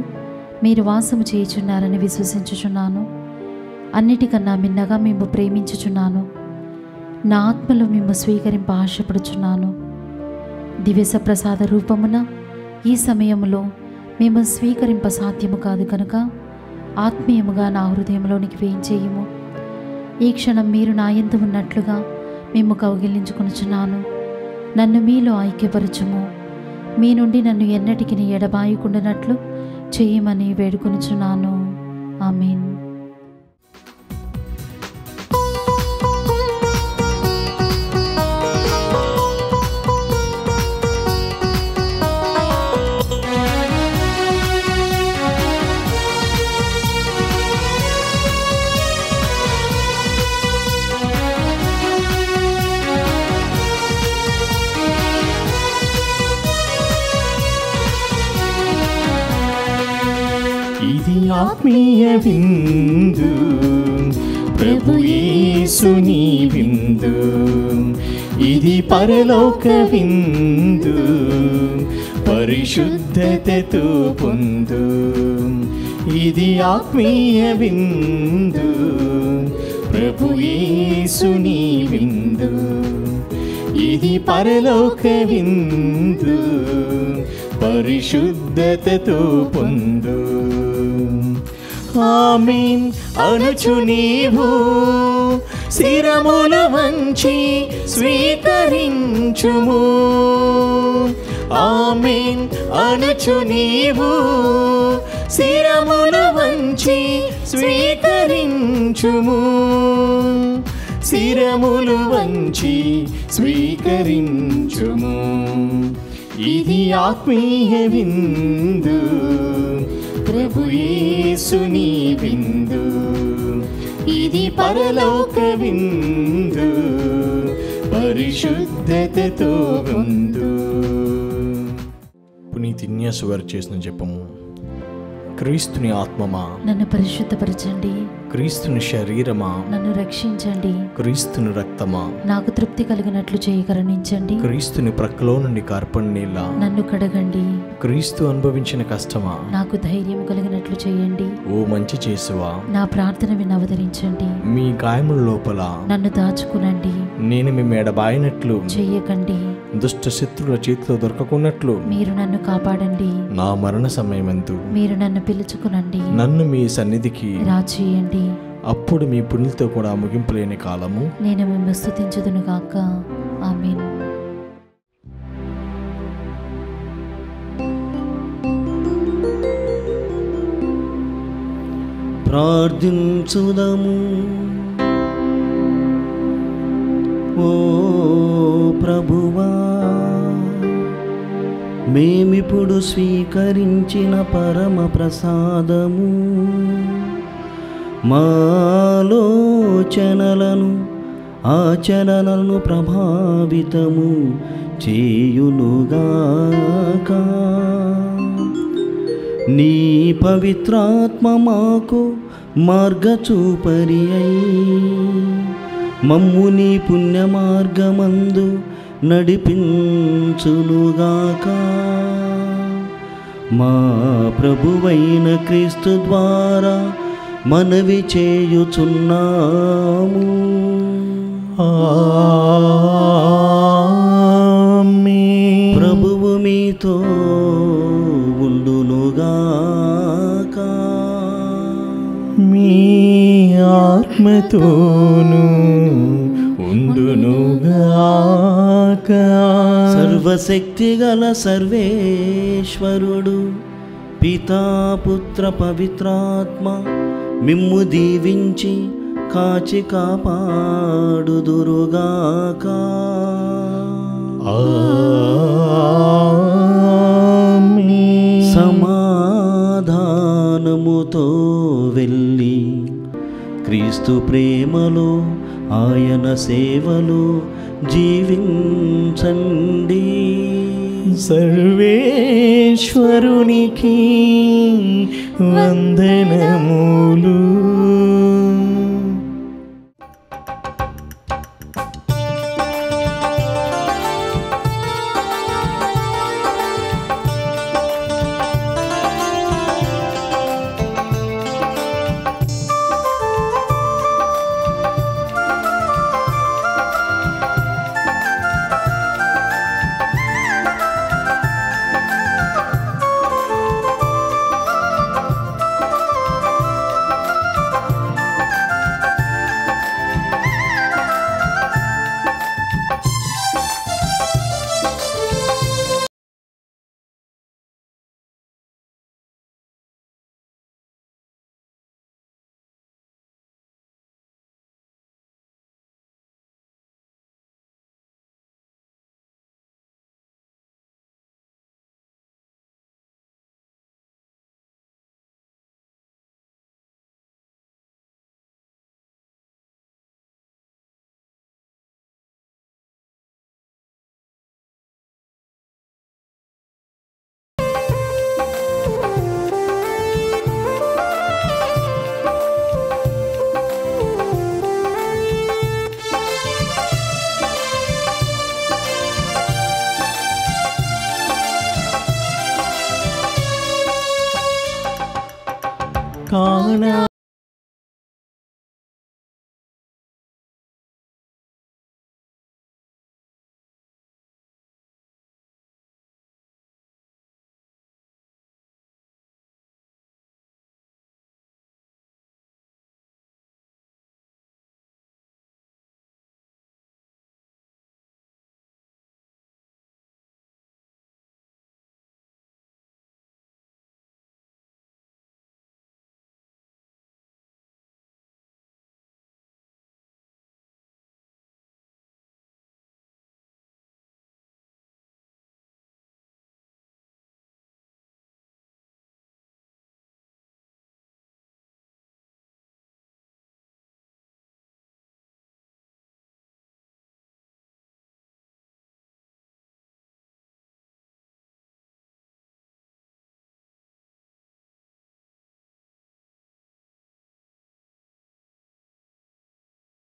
మీరు వాసము చేయుచున్నారని విశ్వసించుచున్నాను. అన్నిటికన్నా మిన్నగా మేము ప్రేమించుచున్నాను. నా ఆత్మలో మేము స్వీకరింప ఆశపడుచున్నాను. దివ్య ప్రసాద రూపమున ఈ సమయంలో మేము స్వీకరింప సాధ్యము కాదు కనుక ఆత్మీయముగా నా హృదయంలోనికి వేయించేయము. ఈ క్షణం మీరు నా యందు ఉన్నట్లుగా మేము కౌగిలించుకొనుచున్నాను. నన్ను మీలో ఐక్యపరచుము. మీ నుండి నన్ను ఎన్నటికి ఎడబాయకుండానట్లు చేయమని వేడుకొనుచున్నాను. ఆమేన్. ఇది ఆత్మీయ విందు, ప్రభు యేసుని విందు. ఇది పరలోక విందు, పరిశుద్ధతతో పొందు. ఇది ఆత్మీయ విందు, ప్రభు యేసుని విందు. ఇది పరలోక విందు, పరిశుద్ధతతో పొందు. ఆమేన్ అనుచు నీవు శిరములు వంచి స్వీకరించుము. ఆమేన్ అనుచు నీవు శిరములు వంచి స్వీకరించుము. శిరములు వంచి స్వీకరించుము. ఇది ఆత్మీయ విందు, ప్రభు యేసుని విందు. ఇది పరలోక విందు, పరిశుద్ధతతో విందు. పునీత్ ఇన్యాసు గారు చేసిన జపము. క్రీస్తుని ఆత్మమా నన్ను పరిశుద్ధపరచండి. క్రీస్తుని శరీరమా నన్ను రక్షించండి. క్రీస్తుని రక్తమా నాకు తృప్తి కలిగినట్లు చేయకరణించండి. క్రీస్తుని ప్రక్కలో నుండి కార్పణ నీళ్ళ నన్ను కడగండి. క్రీస్తు అనుభవించిన కష్టమా నాకు ధైర్యం కలిగినట్లు చేయండి. ఓ మంచి చేసువా నా ప్రార్థన విని అవతరించండి. మీ గాయముల లోపల నన్ను దాచుకునండి. నేను మీ మెడబాయినట్లు చెయ్యకండి. దుష్ట శత్రుల చేతిలో దొరకకున్నట్లు మీరు నన్ను కాపాడండి. నా మరణ సమయమందు మీరు నన్ను పిలుచుకునండి. నన్ను మీ సన్నిధికి రాచేయండి. అప్పుడు మీ పుణ్యులతో కూడా ముగింపులేని కాలము నేను మిమ్మల్ని స్తుతించుదును గాక. ఆమేన్. ప్రార్థించుదము. ఓ ప్రభువా, మేమిప్పుడు స్వీకరించిన పరమ ప్రసాదము మాలోచనలను ఆచరణలను ప్రభావితము చేయునుగాక. నీ పవిత్రాత్మ మాకు మార్గచూపరి అయి మమ్ము నీ పుణ్య మార్గమందు నడిపించునుగాక. మా ప్రభువైన క్రీస్తు ద్వారా మనవి చేయుచున్నాము. ఆమేన్. ప్రభువు మీతో ఉండునుగాక. మీ ఆత్మతోను ఉండునుగాక. సర్వశక్తి గల సర్వేశ్వరుడు పితా పుత్ర పవిత్రాత్మ మిమ్ము దీవించి కాచి కాపాడుదురుగాక. ఆమేన్. సమాధానముతో వెళ్ళి క్రీస్తు ప్రేమలో ఆయన సేవలో జీవించండి. సర్వేశ్వరునికి వందనములు. కానా